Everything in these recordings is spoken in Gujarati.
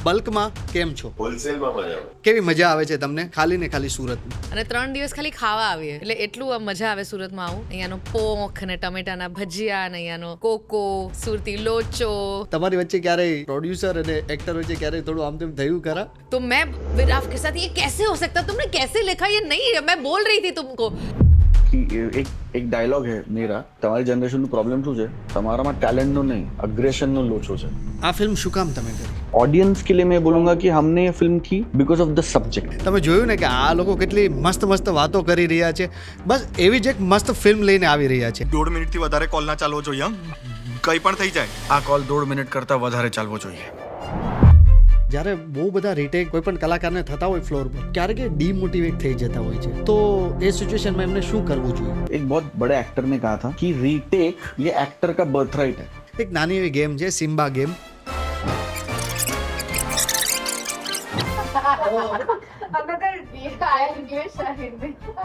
બલ્કમાં કેમ છો? હોલસેલમાં મજા આવે. કેવી મજા આવે છે તમને ખાલી ને ખાલી સુરતમાં? અને 3 દિવસ ખાલી ખાવા આવીએ એટલે એટલું મજા આવે સુરતમાં આવું. અહીંયાનો પોંખ ને ટમેટાના ભજીયા ને અહીંયાનો કોકો, સુરતી લોચો. તમારી વચ્ચે ક્યારેય પ્રોડ્યુસર અને એક્ટર વચ્ચે ક્યારેય થોડું આમ તેમ થયું ખરા? तो मैं विराफ के साथ ये कैसे हो सकता, तुमने कैसे लिखा ये नहीं, मैं बोल रही थी तुमको. कि એક ડાયલોગ હે મેરા, તમારી જનરેશનનું પ્રોબ્લેમ શું છે, તમારામાં ટેલેન્ટનો નહીં અગ્રેશનનો લોચો છે. આ ફિલ્મ શું કામ તમે કરી? ऑडियंस के लिए मैं बोलूंगा कि हमने ये फिल्म की बिकॉज ऑफ द सब्जेक्ट. તમે જોયું ને કે આ લોકો કેટલી મસ્ત મસ્ત વાતો કરી રહ્યા છે. બસ એવી જ એક મસ્ત ફિલ્મ લઈને આવી રહ્યા છે. 1.5 મિનિટથી વધારે કોલ ના ચાલવો જોઈએ. કંઈ પણ થઈ જાય, આ કોલ 1.5 મિનિટ કરતાં વધારે ચાલવો જોઈએ. જ્યારે બહુ બધા રીટેક કોઈ પણ કલાકારને થતા હોય ફ્લોર પર, ક્યારેક એ ડીમોટિવેટ થઈ જતા હોય છે. તો એ સિચ્યુએશનમાં એમને શું કરવું જોઈએ? एक बहुत बड़े एक्टर ने कहा था कि रीटेक ये एक्टर का बर्थ राइट है. એક નાની એવી ગેમ છે સિમ્બા ગેમ.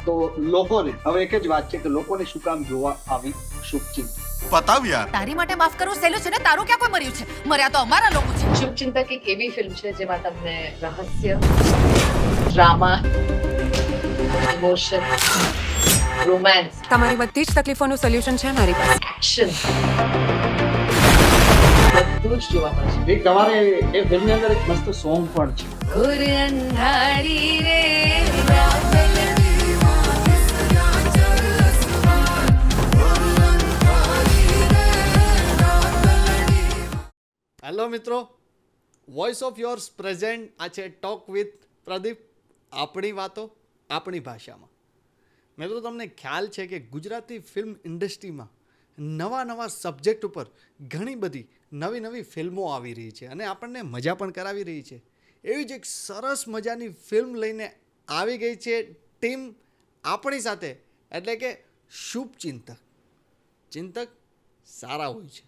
તો લોકોને હવે એક જ વાત છે કે લોકોને શું કામ જોવા આવી શુભચિંત? પતાવ યાર. તારી માટે માફ કરવું સહેલું છે ને, તારું ક્યાં કોઈ મર્યું છે? મર્યા તો અમારા લોકો છે. શુભચિંતક એક એવી ફિલ્મ છે જેમાં તમને રહસ્ય, ડ્રામા, ઇમોશન, રોમાન્સ, તમારી બધી જ તકલીફોનું સોલ્યુશન છે મારી પાસે. એક્શન બધું જ જોવા મળશે. એક તમારે એ ફિલ્મની અંદર એક મસ્ત સોંગ પણ છે. ઘોર અંધારી રે હેલો મિત્રો, વોઇસ ઓફ યોર્સ પ્રેઝન્ટ. આ છે ટોક વિથ પ્રદીપ. આપણી વાતો આપણી ભાષામાં. મિત્રો, તમને ખ્યાલ છે કે ગુજરાતી ફિલ્મ ઇન્ડસ્ટ્રીમાં નવા નવા સબ્જેક્ટ ઉપર ઘણી બધી નવી નવી ફિલ્મો આવી રહી છે અને આપણને મજા પણ કરાવી રહી છે. એવી જ એક સરસ મજાની ફિલ્મ લઈને આવી ગઈ છે ટીમ આપણી સાથે, એટલે કે શુભચિંતક. ચિંતક સારા હોય છે.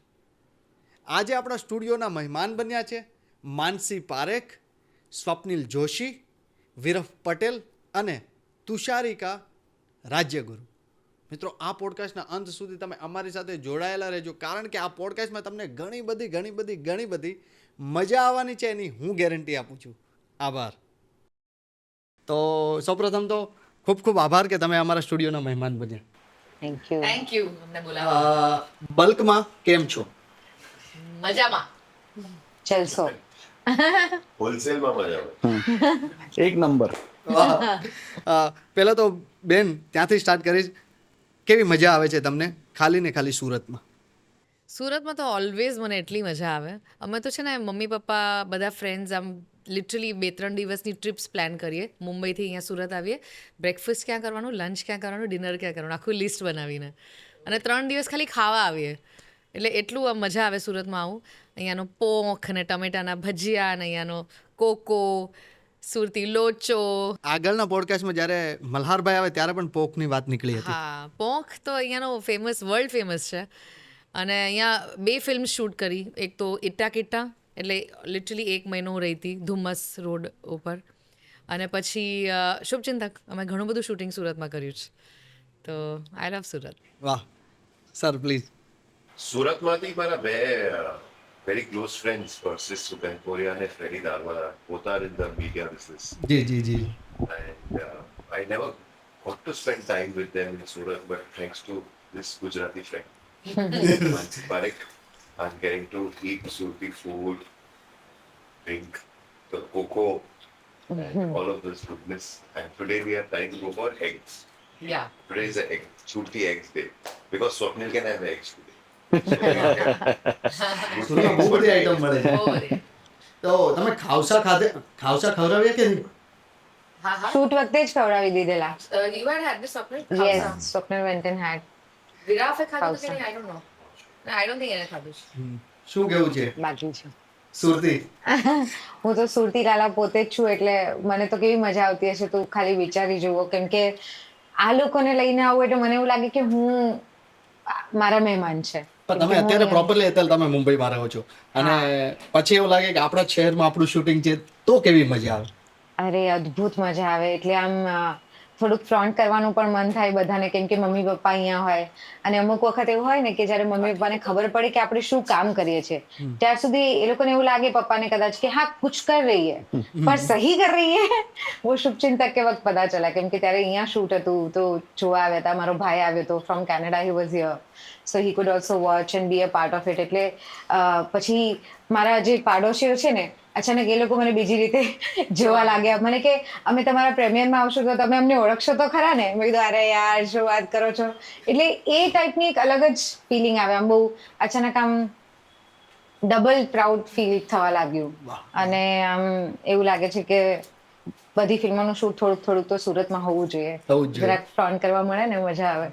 આજે આપણા સ્ટુડિયોના મહેમાન બન્યા છે માનસી પારેખ, સ્વપ્નિલ જોશી, વિરફ પટેલ અને તુષારિકા રાજ્યગુરુ. મિત્રો, આ પોડકાસ્ટના અંત સુધી તમે અમારી સાથે જોડાયેલા રહેજો, કારણ કે આ પોડકાસ્ટમાં તમને ઘણી બધી મજા આવવાની છે, એની હું ગેરંટી આપું છું. આભાર. તો સૌપ્રથમ તો ખૂબ આભાર કે તમે અમારા સ્ટુડિયોના મહેમાન બન્યા. થેન્ક યુ અમને બોલાવવા. બલ્કમાં કેમ છો? મજામાં. જલસો. હોલસેલમાં મજા આવે. एक नंबर. પહેલાં તો બેન ત્યાંથી સ્ટાર્ટ કરીશ. કેવી મજા આવે છે તમને ખાલી ને ખાલી સુરતમાં? સુરતમાં તો ઓલવેઝ મને એટલી મજા આવે. અમે તો છે ને મમ્મી પપ્પા બધા ફ્રેન્ડ્સ આમ લિટરલી 2-3 દિવસની ટ્રીપ્સ પ્લાન કરીએ. મુંબઈથી અહીંયા સુરત આવીએ, બ્રેકફાસ્ટ ક્યાં કરવાનું, લંચ ક્યાં કરવાનું, ડિનર ક્યાં કરવાનું, આખું લિસ્ટ બનાવીને અને 3 દિવસ ખાલી ખાવા આવીએ. એટલે એટલું આમ મજા આવે સુરતમાં આવું. અહીંયાનો પોંખ ને ટમેટાના ભજીયા ને અહીંયાનો કોકો, સુરતી લોચો. આગળના પોડકાસ્ટમાં જ્યારે મલ્હારભાઈ આવે ત્યારે પણ પોકની વાત નીકળી હતી. હા, પોંખ તો અહીંયાનો ફેમસ, વર્લ્ડ ફેમસ છે. અને અહીંયા 2 ફિલ્મ શૂટ કરી. એક તો ઇટ્ટા કિટ્ટા, એટલે લિટરલી 1 મહિનો હું રહી હતી ધુમ્મસ રોડ ઉપર. અને પછી શુભચિંતક. અમે ઘણું બધું શૂટિંગ સુરતમાં કર્યું છે. તો આઈ લવ સુરત. વાહ સર, પ્લીઝ. સુરતમાંથી મારા બે વેરી ક્લોઝ ફ્રેન્ડ્સ પરસિસ સુબેનપોરિયા અને ફ્રેડી દારવાલા, both are in the media business. G. And I never got to spend time with them in Surat, but thanks to this Gujarati friend, Mansi Parekh, I'm getting to eat Surti food, drink the cocoa, and all of this goodness. And today we are trying to go for eggs. Yeah. Today is the egg, Surti eggs day, because Swapnil can have eggs today. સુરતમાં બહુ બધી આઈટમ મળે છે. બહુ બધી. તો તમે ખાવસા ખવડાવ્યા કે નહીં? હા હા. શૂટ વખતે જ ખવડાવી દીધેલા. You had had this Swapnil? Yes, Swapnil went and had. વિરાફે ખાધું કે ખાવસા. નહીં? I don't know. No, I don't think એને ખાધું છે. શું કેવું છે બાકી છે. સુરતી? હું તો સુરતી લાલા પોતે જ છું, એટલે મને તો કેવી મજા આવતી હશે તું ખાલી વિચારી જુઓ. કેમ કે આ લોકોને લઈને આવું એટલે મને એવું લાગે કે હું મારા મહેમાન છે. પણ તમે અત્યારે પ્રોપરલી અત્યારે તમે મુંબઈમાં રહો છો અને પછી એવું લાગે કે આપણા શહેરમાં આપણું શૂટિંગ છે તો કેવી મજા આવે? અરે અદ્ભુત મજા આવે. એટલે આમ થોડુંક ફ્રોન્ટ કરવાનું પણ મન થાય બધાને, કેમ કે મમ્મી પપ્પા અહીંયા હોય. અને અમુક વખત એવું હોય ને કે જ્યારે મમ્મી પપ્પાને ખબર પડે કે આપણે શું કામ કરીએ છીએ, ત્યાર સુધી એ લોકોને એવું લાગે પપ્પાને કદાચ કે હા કુછ કર રહી હે, પણ સહી કર રહી હે वो शुभचिंतक के वक्त पता चला, કેમ કે ત્યારે અહીંયા શૂટ હતું તો જોવા આવ્યા હતા. મારો ભાઈ આવ્યો હતો from Canada, he was here, so he could also watch and be a part of it. એટલે પછી મારા જે પાડોશીઓ છે ને, અચાનક એ લોકો મને બીજી રીતે જોવા લાગ્યા. મને કે અમે તમારા પ્રેમિયરમાં આવશો તો તમે અમને ઓળખશો તો ખરા ને? મેં કીધું અરે યાર શું વાત કરો છો. એટલે એ ટાઈપની એક અલગ જ ફિલિંગ આવે. આમ બહુ અચાનક આમ ડબલ પ્રાઉડ ફીલ થવા લાગ્યું. અને આમ એવું લાગે છે કે બધી ફિલ્મોનું શૂટ થોડુંક થોડુંક તો સુરતમાં હોવું જોઈએ. હોવું જ જોઈએ. જરાક ફ્રોન્ટ કરવા મળે ને મજા આવે.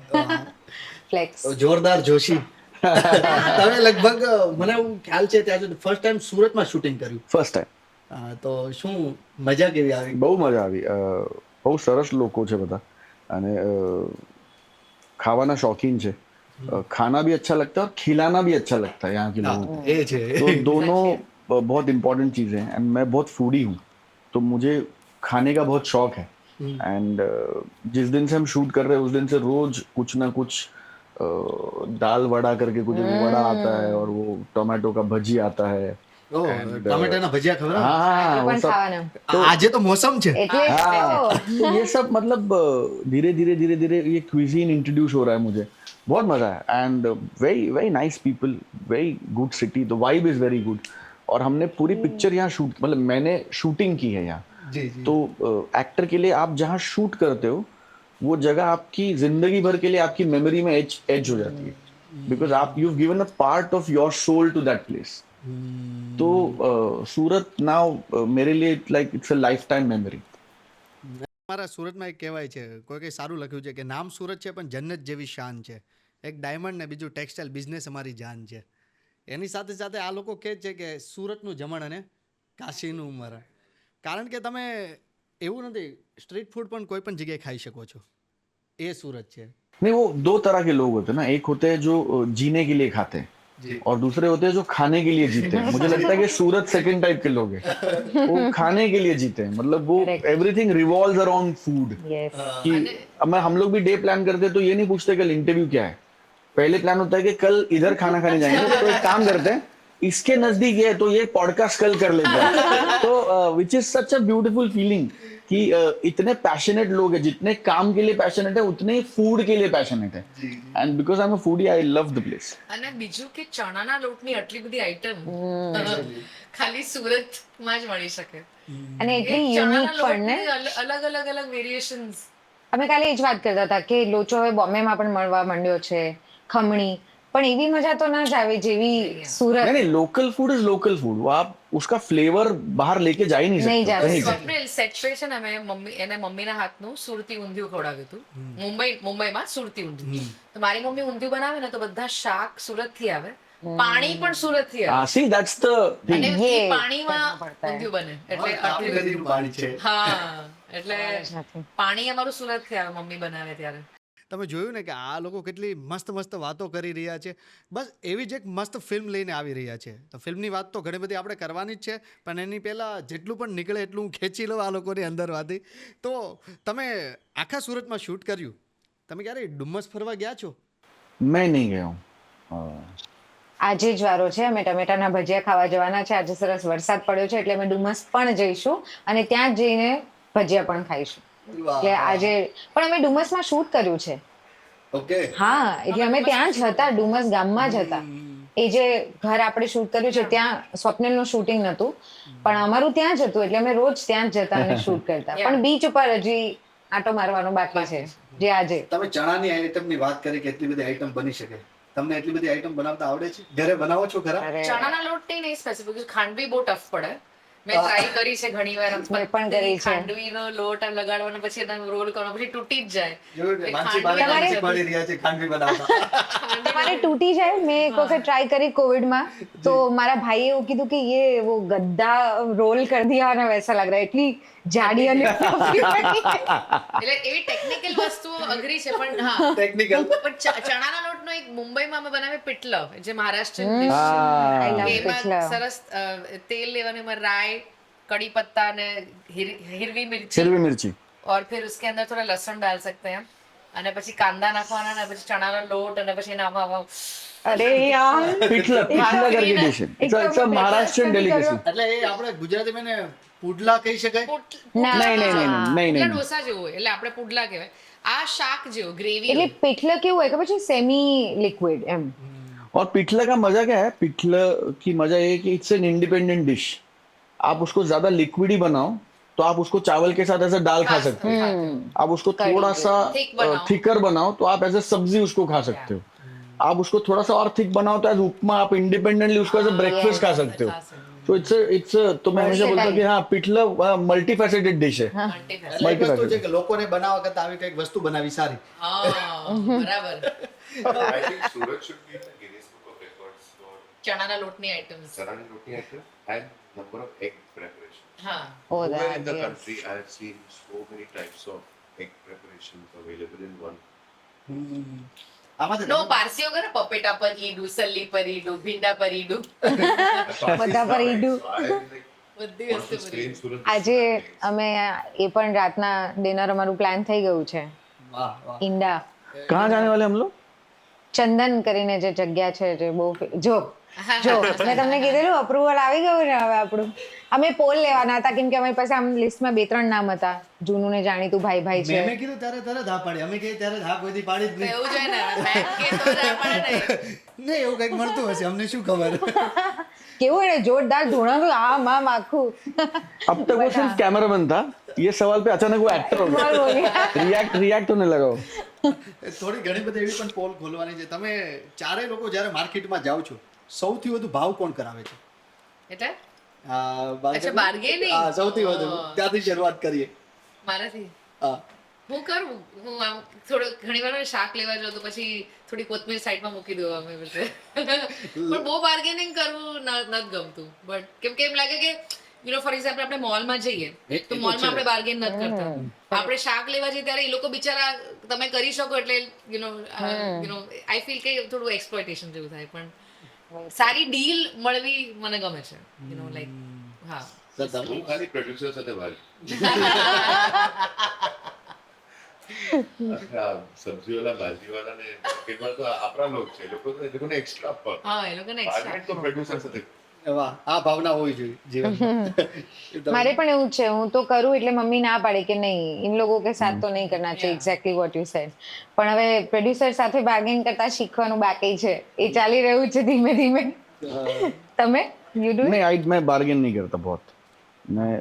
ફ્લેક્સ. જોરદાર જોશી. તમે લગભગ મને એવું ખ્યાલ છે ત્યાં સુધી ફર્સ્ટ ટાઈમ સુરતમાં શૂટિંગ કર્યું. First time. તો શું મજા કેવી આવી? બહુ મજા આવી. બહુ સરસ લોકો છે બધા, અને ખાવાના શौकीन છે. खाना भी अच्छा लगता है और खिलाना भी अच्छा लगता है यहाँ के लोगों को. એ છે. तो दोनों बहुत इंपॉर्टेंट चीज़ें हैं. एंड मैं बहुत फूडी हूँ, तो मुझे खाने का बहुत शौक है. एंड जिस दिन से हम शूट कर रहे हैं उस दिन से रोज कुछ ना कुछ दाल वड़ा करके कुछ वड़ा आता है, और वो टोमेटो का भजी आता है. ઓહ, ટમેટાના ભજીયા ખવડાવો? हाँ, वो પણ सब. ખાવાના આજે તો મોસમ છે. એટલે જ हाँ, તો. तो ये सब मतलब धीरे धीरे ये क्विजीन इंट्रोड्यूस हो रहा है मुझे. बहुत मजा है. And very very nice people, very good city, the vibe is very good. और हमने पूरी पिक्चर यहाँ शूट, मतलब मैंने शूटिंग की है यहाँ. जी जी. तो एक्टर के लिए आप जहाँ शूट करते हो वो जगह आपकी जिंदगी भर के लिए आपकी मेमोरी में एज हो जाती है, बिकॉज आप you given a part of your soul to that place. तो सूरत नाउ मेरे लिए like it's a lifetime memory. અમારા સુરતમાં એક કહેવાય છે, કોઈ કંઈ સારું લખ્યું છે કે નામ સુરત છે પણ જન્નત જેવી શાન છે. એક ડાયમંડ ને બીજું ટેક્સટાઇલ બિઝનેસ અમારી જાન છે. એની સાથે સાથે આ લોકો કહે છે કે સુરતનું જમણ અને કાશીનું મરણ. કારણ કે તમે એવું નથી, સ્ટ્રીટ ફૂડ પણ કોઈ પણ જગ્યાએ ખાઈ શકો છો. એ સુરત છે. नहीं, वो दो तरह के लोग होते हैं ना. एक होते हैं जो जीने के लिए खाते हैं, और दूसरे होते हैं जो खाने के लिए जीते हैं. मुझे लगता है कि सूरत सेकंड टाइप के लोग हैं. वो खाने के लिए जीते हैं, मतलब वो Correct. Everything revolves around food. Yes. कि हम लोग भी डे प्लान करते हैं तो ये नहीं पूछते कल इंटरव्यू क्या है. पहले प्लान होता है कि कल इधर खाना खाने जाएंगे, तो एक काम करते हैं, इसके नजदीक है तो ये पॉडकास्ट कल कर लेते हैं. तो which is such a beautiful feeling कि इतने पैशनेट लोग हैं. जितने काम के लिए पैशनेट है उतने ही फूड के लिए पैशनेट है. And because I am a foodie, I love the place. અને બીજું કે ચણાના લોટની આટલી બધી આઈટમ ખાલી સુરતમાં જ મળી શકે. અને એ એટલી ચણાના યુનિક પણ ને. લોટની અલગ અલગ અલગ વેરિએશન્સ. અમે કાલે એ જ વાત કરતા હતા કે લોચો હવે બોમ્બેમાં પણ મળવા માંડ્યો છે, ખમણી, પણ એવી મજા તો ના જ આવે જેવી સુરત. नहीं, local food is local food. वो आप उसका फ्लेवर बाहर लेके जा ही नहीं नहीं सकते जा कहीं सकते. से. સ્વપ્નિલ સેટ પે છે ને મેં એને મમ્મીના હાથનું સુરતી ઊંધિયું ખવડાવ્યું હતું. મુંબઈમાં સુરતી ઊંધિયું. તો મારી મમ્મી ઊંધિયું બનાવે ને તો બધા શાક સુરતથી આવે, પાણી પણ સુરતથી આવે, See, that's the thing. અને ये એ પાણીમાં પડતા હે. ઊંધિયું બને. એટલે આટલી બધી પાણી છે. હા, એટલે નથી. પાણી અમારું સુરતથી આવે મમ્મી બનાવે ત્યારે. તમે જોયું ને કે આ લોકો કેટલી મસ્ત મસ્ત વાતો કરી રહ્યા છે. બસ એવી જ એક મસ્ત ફિલ્મ લઈને આવી રહ્યા છે. તો ફિલ્મની વાત તો ઘણી બધી આપણે કરવાની જ છે, પણ એની પહેલાં જેટલું પણ નીકળે એટલું હું ખેંચી લઉં આ લોકોની અંદર વાતી. તો તમે આખા સુરતમાં શૂટ કર્યું, તમે ક્યારે ડુમ્મસ ફરવા ગયા છો? मैं नहीं गया हूँ. આજે જ વારો છે. અમે ટમેટાના ભજીયા ખાવા જવાના છે. આજે સરસ વરસાદ પડ્યો છે એટલે અમે ડુમસ પણ જઈશું અને ત્યાં જ જઈને ભજીયા પણ ખાઈશું. એટલે આજે પણ અમે ડુમસમાં શૂટ કર્યું છે. ઓકે. હા, એટલે અમે ત્યાં જ હતા, ડુમસ ગામમાં જ હતા. એ જે ઘર આપણે શૂટ કર્યું છે ત્યાં સ્વપ્નિલનું શૂટિંગ નહોતું, પણ અમારું ત્યાં જ હતું, એટલે અમે રોજ ત્યાં જ જતા અને શૂટ કરતા. પણ બીચ ઉપર હજી આંટો મારવાનો બાકી છે, જે આજે. તમે ચણાની આઈટમની વાત કરી કે એટલી બધી આઈટમ બની શકે. તમને એટલી બધી આઈટમ બનાવતા આવડે છે? ઘરે બનાવો છો ખરા? અરે, ચણાના લોટની નહીં સ્પેસિફિક, ખાંડવી બહુ ટફ પડે. મેં ટ્રાય કરી છે ઘણી વાર. મેં પણ કરી છે. ખાંડવીનો લોટ આમ લગાડવાનો, પછી એને રોલ કરવાનો, પછી તૂટી જ જાય. જોયું ને, એ માનસી ખાંડવી બાને નથી. પડી રહ્યા છે ખાંડવી બનાવતા. તમારે તૂટી જાય. મેં એક વખત ટ્રાય કરી કોવિડમાં, તો મારા ભાઈએ એવું કીધું કે ये वो गद्दा रोल कर दिया ना वैसा लग रहा है. એટલી જાડી અને fluffy બની. એટલે એવી ટેકનિકલ વસ્તુઓ અઘરી છે, પણ હા ટેકનિકલ. પણ ચણાના લોટનો એક મુંબઈમાં અમે બનાવે પિટલ, જે મહારાષ્ટ્રીયન dish Ah. I છે. love એમાં પિટલા. સરસ તેલ લેવાનું, એમાં રાઈ, કડી પત્તા અને હિરવી મિરચી, सिरवी मिर्ची. और फिर उसके अंदर थोड़ा लहसुन डाल सकते हैं અને પછી કાંદા નાખવાના અને પછી ચણાનો લોટ અને પછી નાખવા અરે યાર पिठला पिठला करके डिश है इट्स अ महाराष्ट्रियन डेलिकेसी એટલે એ આપણે ગુજરાતીમાં એને પુડલા કહી શકાય. ના નહીં નહીં નહીં નહીં નહીં નહીં ઢોસા જેવું હોય એટલે આપણે પુડલા કહેવાય આ શાક જેવું ગ્રેવી એટલે પીઠલા કેવું હોય ખબર છે સેમી લિક્વિડ એમ और पिठला का मजा क्या है पिठला की मजा ये है कि इट्स एन इंडिपेंडेंट डिश आप उसको ज्यादा लिक्विड ही बनाओ तो आप उसको चावल के साथ ऐसे दाल खा सकते हो आप उसको थोड़ा सा Thick बनाओ। थिकर बनाओ तो आप एज ए सब्जी उसको खा सकते हो आप उसको थोड़ा सा और थिक बनाओ तो एज उपमा आप इंडिपेंडेंटली उसको एज ए ब्रेकफास्ट खा सकते हो तो इट्स तो मैं हमेशा बोलता हूँ कि हाँ पिठला मल्टी फैसेटेड डिश है એટલે એક વસ્તુ છે કે લોકોને બનાવવા કરતા આવી કંઈક વસ્તુ બનાવી સારી. હા બરાબર I think Surat should be in the Guinness Book of Records for ચણાના લોટની items Sarang roti item and number of egg preparation. હા Oh, Nowhere that, in the yes. country I have seen so many types of egg preparations available in one. આમાં નો પારસીઓ કરે પપેટા પર ઈડું સલ્લી પર ઈડું ભીંડા પર ઈડું બધા પર ઈડું. So I like બધી want વસ્તુ to પર stay in ઈડું. Surat. આજે અમે એ પણ રાતના ડિનર અમારું પ્લાન થઈ ગયું છે વાહ વાહ. ઈંડા कहाँ जाने वाले हम लोग ચંદન કરીને જે જગ્યા છે જે બહુ જો મેં તમને કીધેલું અપ્રુવલ આવી ગયું ને હવે આપણું અમે પોલ લેવાના હતા કેમ કે અમારી પાસે આમ લિસ્ટમાં 2-3 નામ હતા જૂનું ને જાણીતું ભાઈ ભાઈ છે મેં કીધું ત્યારે તરત હા પાડી, અમે કહીએ ત્યારે હા કોઈથી પાડી જ નહીં. એવું જોઈએ ને બેંક કે તો જ આપણને નહીં. નહીં એવું કંઈક મળતું હશે, અમને શું ખબર. કેવું એને જોરદાર ધૂણાતું આમ આમ આખું अब तक वो सिर्फ कैमरामैन था ये सवाल पे अचानक वो एक्टर हो બોલ બોલ. गया रिएक्ट होने लगा वो। થોડી ઘણી બધી એવી પણ પોલ ખોલવાની છે. તમે ચારેય લોકો જ્યારે માર્કેટમાં જાઓ છો સૌથી વધુ ભાવ કોણ કરાવે છે? એટલે bargaining? bargaining? હા, સૌથી વધુ. ત્યાંથી શરૂઆત કરીએ. મારાથી હા. હું કરું હું આમ થોડો ઘણી વાર શાક લેવા જાઉં તો પછી થોડી કોથમીર સાઈડમાં મૂકી દઉં અમે બધે પણ બહુ બાર્ગેનિંગ કરવું નથી ગમતું બટ કેમ કે એમ લાગે કે યુ નો ફોર એક્ઝામ્પલ આપણે મોલમાં જઈએ એ તો તો મોલમાં છે. આપણે બાર્ગેન નથી કરતા આપણે શાક લેવા જઈએ ત્યારે એ લોકો બિચારા તમે કરી શકો એટલે યુ નો આઈ ફીલ કે થોડું એક્સપ્લોઇટેશન જેવું થાય પણ સારી ડીલ મળવી મને ગમે છે યુ નો લાઈક હા હું ખાલી પ્રોડ્યુસર સાથે વાળી સબ્જીવાળા ભાજીવાળા ને માર્કેટમાં તો આપણા લોકો છે એ લોકોને એક્સ્ટ્રા પર હા એ લોકોને બાર્ગેન તો એક્સ્ટ્રા પ્રોડ્યુસર સાથે વાહ, આ ભાવના હોવી જોઈએ જીવનમાં. મારે પણ એવું જ છે હું તો કરું એટલે મમ્મી ના પાડે કે નહીં ઇન લોકો કે સાથ તો નહીં કરના છે એક્ઝેક્ટલી વોટ યુ સેડ પણ હવે પ્રોડ્યુસર સાથે બાર્ગેન કરતા શીખવાનું બાકી છે એ ચાલી રહ્યું છે ધીમે ધીમે તમે યુ ડુ नहीं आई मैं बार्गेन नहीं करता बहुत मैं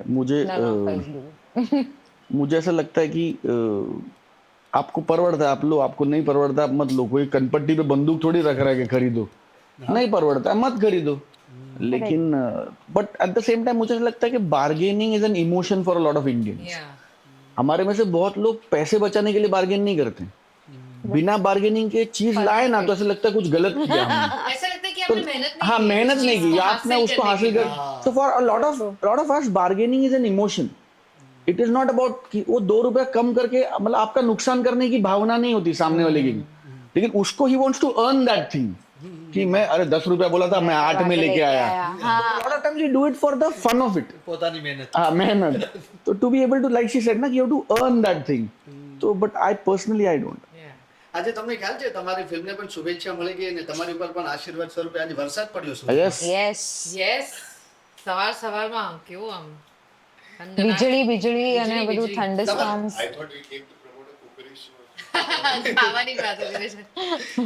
मुझे ऐसा लगता है कि आपको परवड़ता है आप लो आपको नहीं परवड़ता आप मत लो कोई कनपट्टी पे बंदूक थोड़ी रख रहा है कि खरीदो नहीं परवड़ता है मत खरीदो लेकिन but at the same time मुझे ऐसा लगता है कि bargaining is an emotion for a lot of Indians યા हमारे में से बहुत लोग पैसे बचाने के लिए बार्गेन नहीं करते बिना बार्गेनिंग के चीज लाए ना तो ऐसा लगता है कुछ गलत किया हमने ऐसा लगता है कि आपने मेहनत नहीं हाँ की, मेहनत उस नहीं चीज़ की को आपने उसको करने हासिल के कर लिए। So for lot of us bargaining is an emotion it is not about कि वो 2 रुपया कम करके मतलब आपका नुकसान करने की भावना नहीं होती सामने वाले की लेकिन उसको he wants to earn that thing कि मैं अरे 10 रुपया बोला था मैं 8 में लेके आया lot of times you do it for the fun of it પોતાની મહેનત. हाँ मेहनत तो to be able to like she said ना you have to earn that thing तो but I personally I don't Yeah. આજે તમને ખ્યાલ છે તમારી ફિલ્મને પણ શુભેચ્છા મળી ગઈ અને તમારી ઉપર પણ આશીર્વાદ સ્વરૂપે આજે વરસાદ પડ્યો છે. Yes yes Yes. સવારમાં કેવું આમ ઠંડક. વીજળી અને વીજળી, બધું વીજળી. થંડરસ્ટોર્મ્સ I thought we came to promote a cookery show. ખાવાની જ વાતો કરે છે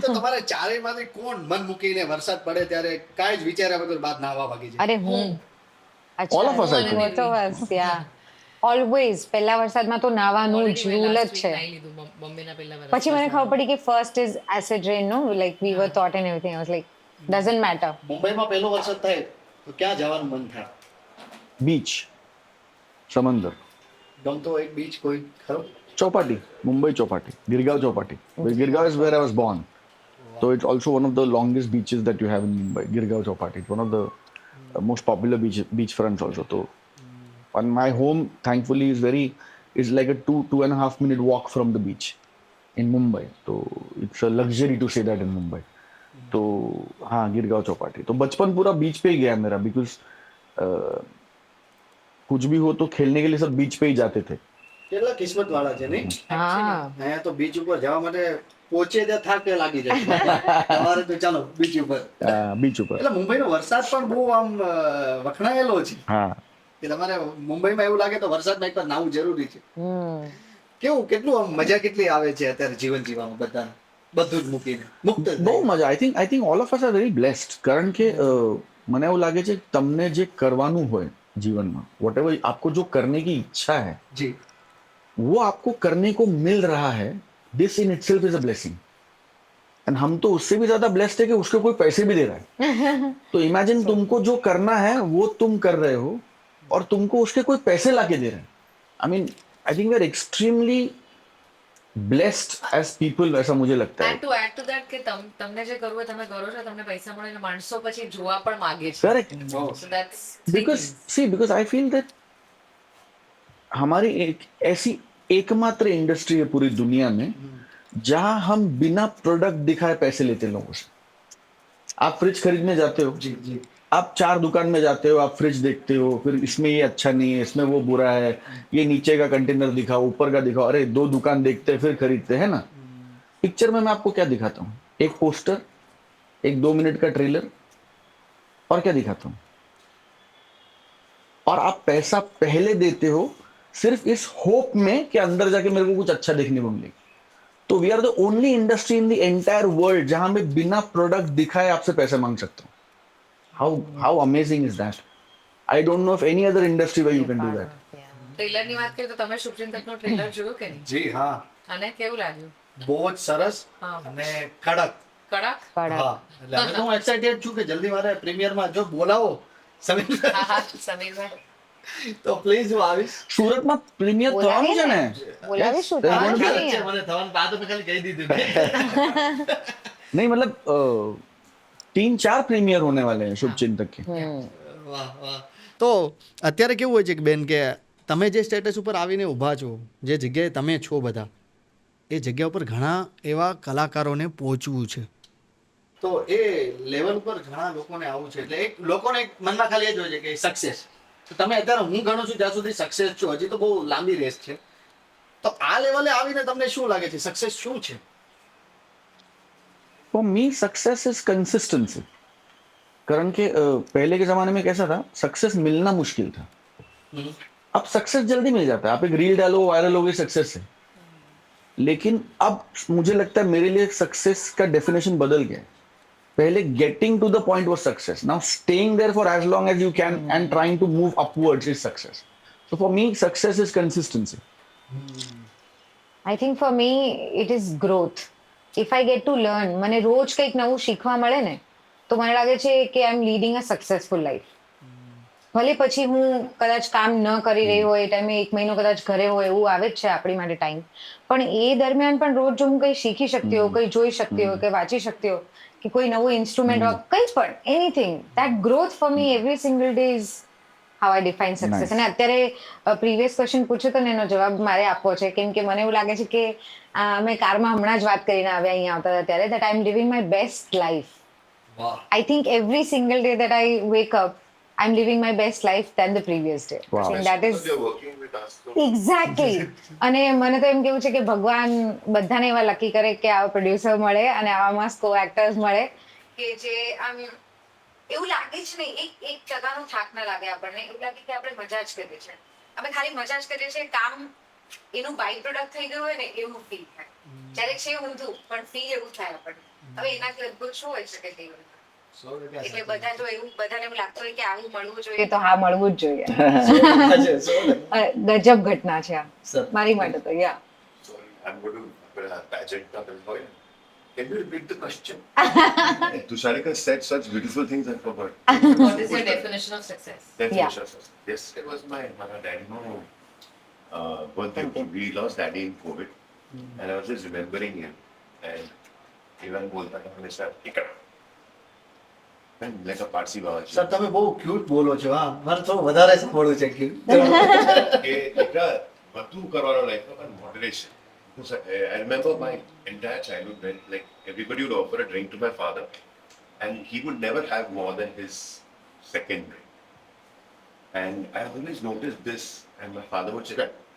તો તમારે ચારેયમાંથી કોણ મન મૂકીને વરસાદ પડે ત્યારે કાંઈ જ વિચાર્યા વગર બાદ નાહવા ભાગી જાય? અરે હું All of us, I think. वो तो बस યા ઓલવેઝ પહેલા વરસાદમાં તો નાવાનું જ રૂલ જ છે મમ્મીના પહેલા વરસ પછી મને ખબર પડી કે first is acid rain no like we were thought and everything I was like doesn't matter મુંબઈમાં પહેલો વરસાદ થાય તો ક્યાં જવાનું મન થાય? बीच समंदर ગમતો એક બીચ કોઈ ખરો? Chowpatty Mumbai Chowpatty Girgaon Chowpatty Girgaon is where I was born so it's also one of the longest beaches that you have in Mumbai Girgaon Chowpatty it's one of the most popular beach fronts also so and my home thankfully is like a 2.5 minute walk from the beach in Mumbai so it's a luxury to say that in Mumbai तो हाँ गिरगांव चौपाटी तो बचपन पूरा बीच पे ही गया मेरा बिकॉज कुछ भी हो तो खेलने के लिए सब बीच पे ही जाते थे કેટલા કિસ્મત વાળા છે નહીં હા અહીંયા તો બીચ ઉપર જવા માટે પહોંચે ત્યાં થાક લાગી જાય તમારે તો ચાલો બીચ ઉપર બીચ ઉપર એટલે મુંબઈનો વરસાદ પણ બહુ આમ વખણાયેલો છે હા કે તમારે મુંબઈમાં એવું લાગે તો વરસાદમાં એકવાર નાવું જરૂરી છે હમ કેવું કેટલું આમ મજા કેટલી આવે છે અત્યારે જીવન જીવવામાં બધાને બધું જ મૂકીને મુક્ત જ બહુ થઈ. મજા I think all of us are very blessed કારણ કે મને એવું લાગે છે કે તમને જે કરવાનું હોય जीवનમાં वॉट एवर आपको जो करने की इच्छा है જી वो आपको करने को मिल रहा है this in itself is a blessing and हम तो उससे भी ज्यादा ब्लेस्ड है कि उसको कोई पैसे भी दे रहा है तो इमेजिन तुमको जो करना है वो तुम कर रहे हो और तुमको उसके कोई पैसे लाके दे रहे हैं I mean I think we are extremely blessed as people ऐसा मुझे लगता है and to add to that કે તમને જે કરવું હોય તમે કરો છો તમને પૈસા મળે એટલે માણસો પછી જોવા પણ માંગે છે correct so that's because I feel that हमारी एक ऐसी एकमात्र इंडस्ट्री है पूरी दुनिया में जहां हम बिना प्रोडक्ट दिखाए पैसे लेते हैं लोगों से आप फ्रिज खरीदने जाते हो જી જી आप 4 दुकान में जाते हो आप फ्रिज देखते हो फिर इसमें ये अच्छा नहीं है इसमें वो बुरा है ये नीचे का कंटेनर दिखाओ ऊपर का दिखाओ अरे 2 दुकान देखते हैं फिर खरीदते हैं ना पिक्चर में मैं आपको क्या दिखाता हूँ एक पोस्टर एक 2 मिनट का ट्रेलर और क्या दिखाता हूँ और आप पैसा पहले देते हो सिर्फ इस होप में कि अंदर जाके मेरे को कुछ अच्छा देखने को मिलेगा तो we are the only industry in the entire world जहां मैं बिना प्रोडक्ट दिखाए आपसे पैसे मांग सकता हूँ how amazing is that I don't know of any other industry where you can do that ટ્રેલરની વાત કરીએ તો તમે શુભચિંતકનું ટ્રેલર જોયું કે નહીં જી હા અને કેવું લાગ્યું બહુ જ સરસ હા. અને કડક કડક કડક હા એટલે હવે તો હું એક્સાઇટેડ છું કે જલ્દી મારે પ્રીમિયરમાં જો બોલાવો સમીર હા હા સમીરભાઈ તો પ્લીઝ હું આવીશ सूरत में प्रीमियर थવાનું છે ને બોલાવીશું Yes, થવાનું there છે ખ્યાલ જ છે અહીંયા. મને થવાનું આ તો મેં ખાલી કહી દીધું नहीं मतलब 3-4 प्रीमियर होने वाले हैं शुभ चिंतक के વાહ વાહ તો અત્યારે કેવું હોય છે કે બેન કે તમે જે સ્ટેટસ ઉપર આવીને ઊભા છો જે જગ્યાએ તમે છો બધા એ જગ્યા ઉપર ઘણા એવા કલાકારોને પહોંચવું છે તો એ લેવલ ઉપર ઘણા લોકોને આવું છે એટલે એક લોકોને એક મનમાં ખાલી એ જ હોય છે કે સક્સેસ તો તમે અત્યારે હું ગણું છું ત્યાં સુધી સક્સેસ છો હજી તો બહુ લાંબી રેસ છે તો આ લેવલે આવીને તમને શું લાગે છે સક્સેસ શું છે for me success is consistency कारण के पहले के जमाने में कैसा था सक्सेस मिलना मुश्किल था अब सक्सेस जल्दी मिल जाता है आप एक रील डालो वायरल हो गई सक्सेस है लेकिन अब मुझे लगता है मेरे लिए सक्सेस का डेफिनेशन बदल गया है पहले getting to the point was success now staying there for as long as you can and trying to move upwards is success so for me success is consistency I think for me it is growth if I get to learn મને રોજ કંઈક નવું શીખવા મળે ને તો મને લાગે છે કે આઈ એમ લીડિંગ અ સક્સેસફુલ લાઈફ ભલે પછી હું કદાચ કામ ન કરી રહી હોય એ ટાઈમે 1 મહિનો કદાચ ઘરે હોય એવું આવે જ છે આપણી માટે ટાઈમ પણ એ દરમિયાન પણ રોજ જો હું કંઈ શીખી શકતી હોઉં કંઈ જોઈ શકતી હોઉં કે વાંચી શકતી હોઉં કે કોઈ નવું ઇન્સ્ટ્રુમેન્ટ કંઈ પણ anything that growth for me every single day is how I define success Nice. અને અત્યારે પ્રીવિયસ ક્વેશ્ચન પૂછ્યો તો ને એનો જવાબ મારે આપવો છે કેમ કે મને એવું લાગે છે કે અમે કારમાં હમણાં જ વાત કરીને આવ્યા અહીંયા આવતા હતા ત્યારે that I'm living my best life. વાહ I think every single day that I wake up, I'm living my best life than the previous day. Wow. I think that is You're working with us. So exactly. અને મને તો એમ કેવું છે કે ભગવાન બધાને એવા લકી કરે કે આવા પ્રોડ્યુસર મળે અને આવા મસ્ત કો એક્ટર્સ મળે કે જે આમ એવું લાગે જ નહીં એક ટકાનો થાક ના લાગે આપણને એવું લાગે કે આપણે મજા જ કરીએ છીએ અમે ખાલી મજા જ કરીએ છીએ કામ એનું બાય પ્રોડક્ટ થઈ ગયું હોય ને એવું ફીલ થાય જ્યારે છે ઊંધું પણ ફીલ એવું થાય આપણને હવે એનાથી અદભુત શું હોઈ શકે તે એટલે બધા જો એવું બધાને એવું લાગતું હોય કે આવું મળવું જોઈએ તો હા મળવું જ જોઈએ ગજબ ઘટના છે આ મારી માટે તો યા sorry, I'm going to pageant up and going. Can you repeat the question? Tusharika said such beautiful things I forgot. What is your definition of success Definition of success. Yes, it was my daddy no birthday. We lost daddy in COVID, and I was just remembering him. And even बोलता था हमेशा इकड़. And like a Parsi Baba. Sir તમે બહુ ક્યુટ બોલો છો હા મારે થોડું વધારે સાંભળવું છે ક્યુટ કે દીકરા બધું કરવાનો લાઈફમાં પણ moderation. Because I remember my entire childhood when like everybody would offer a drink to my father, and he would never have more than his second drink. And I always noticed this, and my father would say,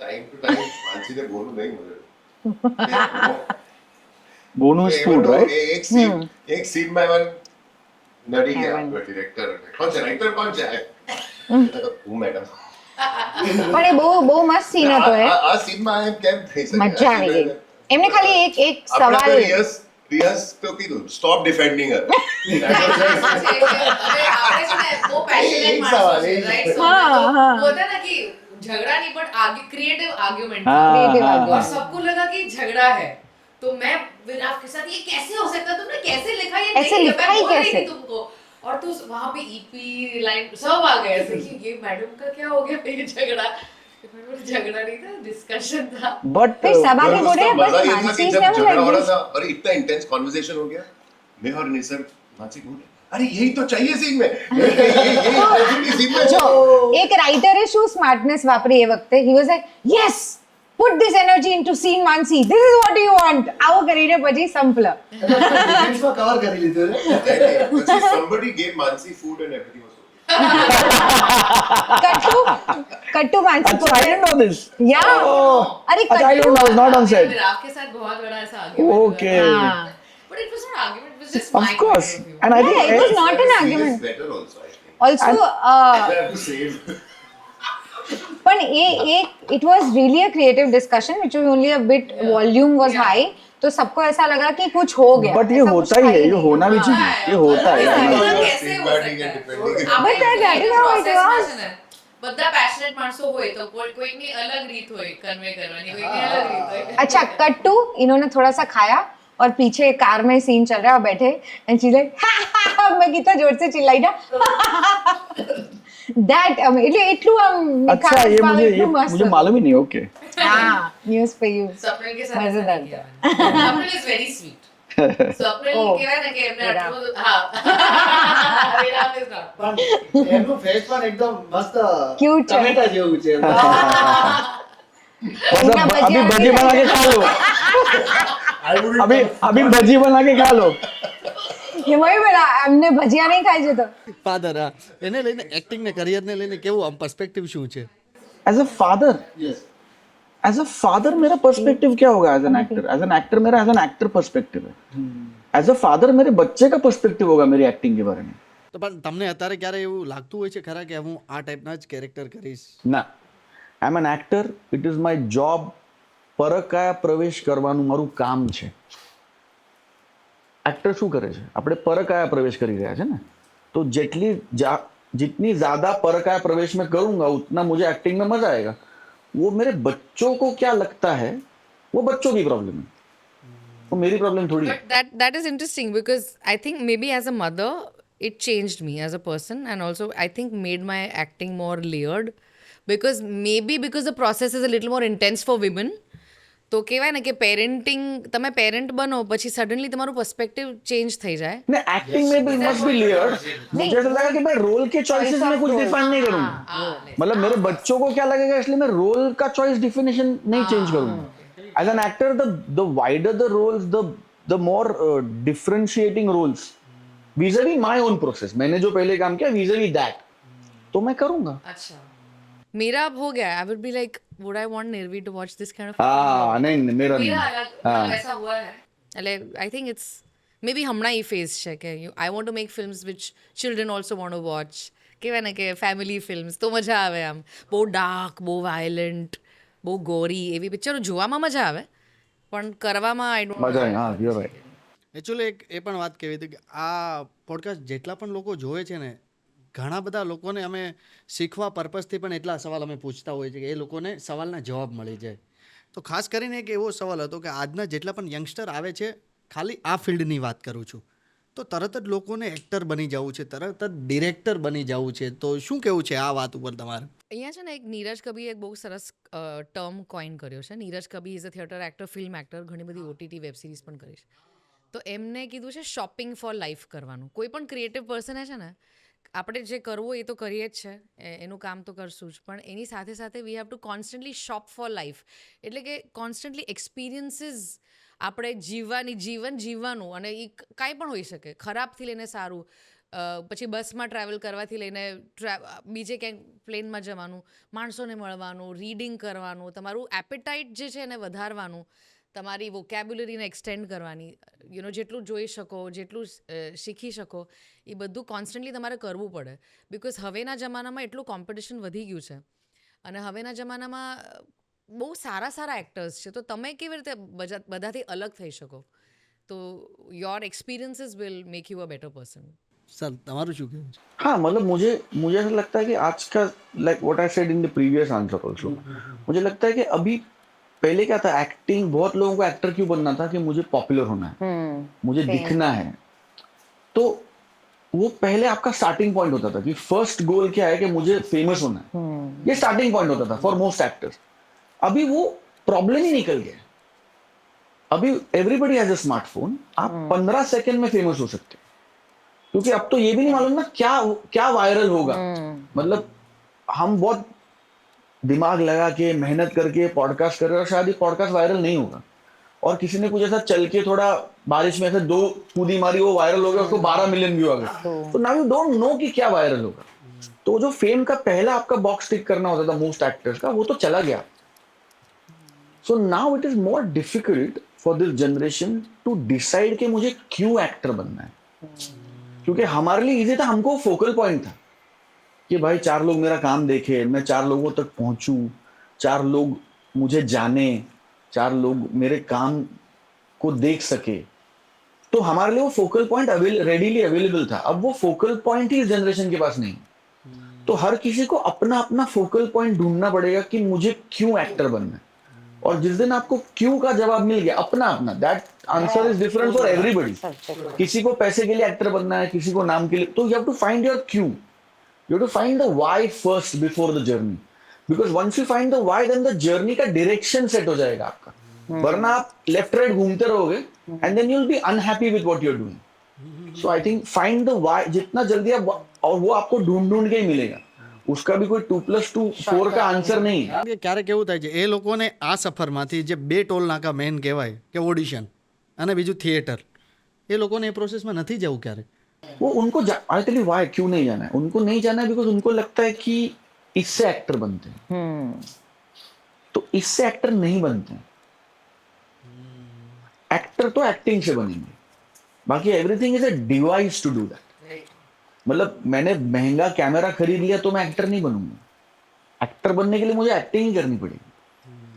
time to time Mansi ने बोलू नहीं मुझे bonus food, right? एक सीन में मैं नडी गया डायरेक्टर कौन છે રાઇટર કોણ છે હું મેડમ પણ એ બહુ મસ્ત સીન હતો એ આ સીનમાં એમ કેમ થઈ શકે મજા આવી ગઈ એમને ખાલી એક સવાલ રિયસ તો કીધું સ્ટોપ ડિફેન્ડિંગ હર झगड़ा नहीं बट आगे क्रिएटिव आर्ग्यूमेंट creative हाँ, argument. और सबको लगा कि झगड़ा है तो मैं विराट के साथ ये कैसे हो सकता है तुमने कैसे लिखा ये ऐसे नहीं लिखा मैं ही बोल रही कैसे? थी तुमको और तू वहां पे ईपी लाइन सब आ गए ऐसे कि ये मैडम का क्या हो गया ये झगड़ा झगड़ा नहीं था डिस्कशन था But फिर सबा के बोले मजा बस ये था मानसी कि ने जब वो झगड़ा हो रहा like था और इतना इंटेंस कॉन्वर्सेशन हो गया मैं और निसर मानसी बोले अरे यही तो चाहिए सीन में ये सीन में જો એક રાઇટરે શું સ્માર્ટનેસ વાપરી એ વખતે he was like yes put this energy into scene Mansi this is what you want આવું કરીને પછી સંપલ કવર કરી લીધું રે પછી somebody gave Mansi food and everything was okay. કટ્ટુ માનસી अच्छा, I didn't know this. Yeah Oh, અરે अच्छा, I don't know. I was not on set. Virat के साथ बहुत बड़ा ऐसा आर्ग्यूमेंट Okay. હા but it was not argument it was just Of course. And I Yeah, it was think not an Scene is argument. better also, I think. Also I have to save. પણ એ it was really a creative discussion which was only a bit volume was high तो सबको ऐसा लगा कि कुछ हो गया but ये ऐसा कुछ होता ही था है, ये नहीं। होना भी चाहिए, ये होता है. कैसे हो Feedbacking सकता and है? depending. આપણે But that is how it process was. માં છે ને, બધા પેશનેટ માણસો હોય તો કોઈકની અલગ રીત હોય કન્વે કરવાની કોઈકની અલગ રીત હોય अच्छा कट टू इन्होंने थोड़ा सा खाया और पीछे कार में सीन चल रहा है और बैठे एंड शी लाइक मैं कितना जोर से चिल्लाई ना दैट એટલે એટલું આમ अच्छा, ये मुझे मालूम ही नहीं. Okay. हाँ न्यूज़ पे यू સ્વપ્નિલ કે સાથે મજેદાર. નથી કહેવાનું. Swapnil is very sweet. Swapnil Oh. કહેવાય ને કે એમને વિરામ. આટલું બધું હા વિરામ is not. પણ એનું ફેસ પણ એકદમ મસ્ત Cute છે. ટમેટા જેવું છે मतलब भजिया अभी भजी नहीं बना के खा लो. अभी भजी बना के खा लो. ये वही बोला हमने भजिया नहीं खाई છે તો ફાધર હા એને લઈને એક્ટિંગ ને કરિયરને લઈને કેવું આમ પર્સપેક્ટિવ શું છે As a father, मेरा पर्सपेक्टिव क्या होगा as an actor? As an actor मेरा एज एन एक्टर पर्सपेक्टिव है. एज अ फादर मेरे बच्चे का पर्सपेक्टिव होगा मेरी एक्टिंग के बारे में. તો પણ તમને અત્યારે ક્યારે એવું લાગતું હોય છે ખરા કે હું આ ટાઈપના જ કેરેક્ટર કરીશ ના, I am an actor. It is my job. પરકાયા પ્રવેશ કરવાનું મારું કામ છે. એક્ટર શું કરે છે? આપણે પરકાયા પ્રવેશ કરી રહ્યા છે ને, તો जितनी ज्यादा परकाया प्रवेश में करूंगा उतना मुझे एक्टिंग में मजा आएगा. वो मेरे बच्चों को क्या लगता है वो बच्चों की प्रॉब्लम है, वो मेरी प्रॉब्लम थोड़ी है. But that is interesting because I think maybe as a mother it changed me as a person and also I think made my acting more layered because the process is a little more intense for women. તો કહેવાય ને કે પેરેન્ટિંગ તમે પેરેન્ટ બનો પછી સડનલી તમારું पर्सपेक्टिव चेंज થઈ જાય नहीं, एक्टिंग में भी मस्ट बी लेयर्ड. मुझे ऐसा लगा कि मैं रोल के चॉइसेस में कुछ डिफाइन नहीं करूंगा. मतलब मेरे बच्चों को क्या लगेगा इसलिए मैं रोल का चॉइस डिफिनेशन नहीं चेंज करूंगा. As an actor the wider the roles the more differentiating roles vis-a-vis my own process. मैंने जो पहले काम किया vis-a-vis दैट तो मैं करूंगा. अच्छा मेरा अब हो गया I would be like would I want Nirvi to watch this kind of हाँ नहीं, मेरा नहीं. मेरा अलग ऐसा हुआ है એટલે I think it's maybe હમણાં એ ફેઝ છે કે I want to make films which children also want to watch કહેવાય ને કે ફેમિલી ફિલ્મ્સ તો મજા આવે આમ બહુ ડાર્ક બહુ વાયલન્ટ બહુ ગોરી એવી પિક્ચરો જોવામાં મજા આવે પણ કરવામાં આઈ ડોન્ટ मजा है. हाँ, you're right. એકચ્યુઅલી એક એ પણ વાત કહેવી હતી કે આ પોડકાસ્ટ જેટલા પણ લોકો જોવે છે ને ઘણા બધા લોકોને અમે શીખવા પર્પઝથી પણ એટલા સવાલ અમે પૂછતા હોઈએ છીએ કે એ લોકોને સવાલના જવાબ મળી જાય. તો ખાસ કરીને એક એવો સવાલ હતો કે આજના જેટલા પણ યંગસ્ટર આવે છે ખાલી આ ફિલ્ડની વાત કરું છું તો તરત જ લોકોને એક્ટર બની જવું છે, તરત જ ડિરેક્ટર બની જવું છે. તો શું કહેવું છે આ વાત ઉપર તમારે? અહીંયા છે ને એક નીરજ કબીએ એક બહુ સરસ ટર્મ કોઈન કર્યો છે. Neeraj Kabi is a theatre actor film actor ઘણી બધી ઓટીટી વેબ સિરીઝ પણ કરી છે. તો એમને કીધું છે શોપિંગ ફોર લાઈફ કરવાનું. કોઈ પણ ક્રિએટિવ પર્સન છે ને આપણે જે કરવું એ તો કરીએ જ છે એનું કામ તો કરશું જ પણ એની સાથે સાથે we have to constantly shop four life એટલે કે કોન્સ્ટન્ટલી એક્સપિરિયન્સીસ આપણે જીવવાનું અને એ કાંઈ પણ હોઈ શકે ખરાબથી લઈને સારું પછી બસમાં ટ્રાવેલ કરવાથી લઈને બીજે ક્યાંક પ્લેનમાં જવાનું, માણસોને મળવાનું, રીડિંગ કરવાનું, તમારું એપેટાઇટ જે છે એને વધારવાનું, તમારી વોકેબ્યુલરીને એક્સટેન્ડ કરવાની, જેટલું જોઈ શકો, જેટલું શીખી શકો, એ બધું કોન્સ્ટન્ટલી તમારે કરવું પડે. બિકોઝ હવેના જમાનામાં એટલું કોમ્પિટિશન વધી ગયું છે અને હવેના જમાનામાં બહુ સારા સારા એક્ટર્સ છે, તો તમે કેવી રીતે બધાથી અલગ થઈ શકો? તો your experiences will make you a better person. Sir તમારું શું કહેવું છે? हाँ मतलब मुझे ऐसा लगता है कि आज का like what I said in the previous answer also, मुझे लगता है कि अभी पहले क्या था, एक्टिंग बहुत लोगों को एक्टर क्यों बनना था कि मुझे पॉपुलर होना है, मुझे दिखना है, तो वो पहले आपका स्टार्टिंग पॉइंट होता था कि फर्स्ट गोल क्या है कि मुझे फेमस होना है, ये स्टार्टिंग पॉइंट होता था फॉर मोस्ट एक्टर्स. अभी वो प्रॉब्लम ही निकल गया. अभी एवरीबडी हैज अ स्मार्टफोन, आप 15 सेकंड में फेमस हो सकते हैं, क्योंकि अब तो ये भी नहीं मालूम ना क्या क्या वायरल होगा. मतलब हम बहुत दिमाग लगा के मेहनत करके पॉडकास्ट कर रहे हैं और शायद ये पॉडकास्ट वायरल नहीं होगा, और किसी ने कुछ ऐसा चल के थोड़ा बारिश में ऐसे 2 कूदी मारी, वो वायरल हो गया, उसको 12 मिलियन व्यू आ गए. तो नाउ यू डोंट नो कि क्या वायरल होगा. तो जो फेम का पहला आपका बॉक्स टिक करना होता था मोस्ट एक्टर्स का, वो तो चला गया. So now it is more difficult for this generation to decide कि मुझे क्यों एक्टर बनना है. क्योंकि हमारे लिए इजी था, हमको फोकल पॉइंट था कि भाई 4 लोग मेरा काम देखे, मैं 4 लोगों तक पहुंचूं, 4 लोग मुझे जाने, 4 लोग मेरे काम को देख सके. तो हमारे लिए वो फोकल पॉइंट रेडीली अवेलेबल था. अब वो फोकल पॉइंट ही इस जनरेशन के पास नहीं. तो हर किसी को अपना अपना फोकल पॉइंट ढूंढना पड़ेगा कि मुझे क्यों एक्टर बनना है. और जिस दिन आपको क्यों का जवाब मिल गया, अपना अपना, that answer is different for everybody. किसी को पैसे के लिए एक्टर बनना है, किसी को नाम के लिए. तो you have to find your cue. You have to find the why first before the journey, because once you find the why, then the journey का direction set हो जाएगा आपका. वरना आप left right घूमते रहोगे and then you'll be unhappy with what you're doing. So I think find the why जितना जल्दी आप, और वो आपको ढूंढ के ही मिलेगा. उसका भी कोई 2+2 4 का આન્સર નહીં. કારણ કે ક્યારેક એવું થાય છે એ લોકોને આ સફરમાંથી જે 2 ટોલ નાકા મેન કહેવાય કે ઓડિશન અને બીજું થિયેટર, એ લોકોને એ પ્રોસેસમાં નથી જવું ક્યારેક. वो उनको आई टेल यू व्हाई, क्यों नहीं जाना है. उनको नहीं जाना है बिकॉज उनको लगता है कि इससे एक्टर बनते हैं. तो इससे एक्टर नहीं बनते हैं. एक्टर तो एक्टिंग से बनेंगे, बाकी everything is a device to do that. मतलब मैंने महंगा कैमरा खरीद लिया तो मैं एक्टर नहीं बनूंगा. एक्टर बनने के लिए मुझे एक्टिंग ही करनी पड़ेगी.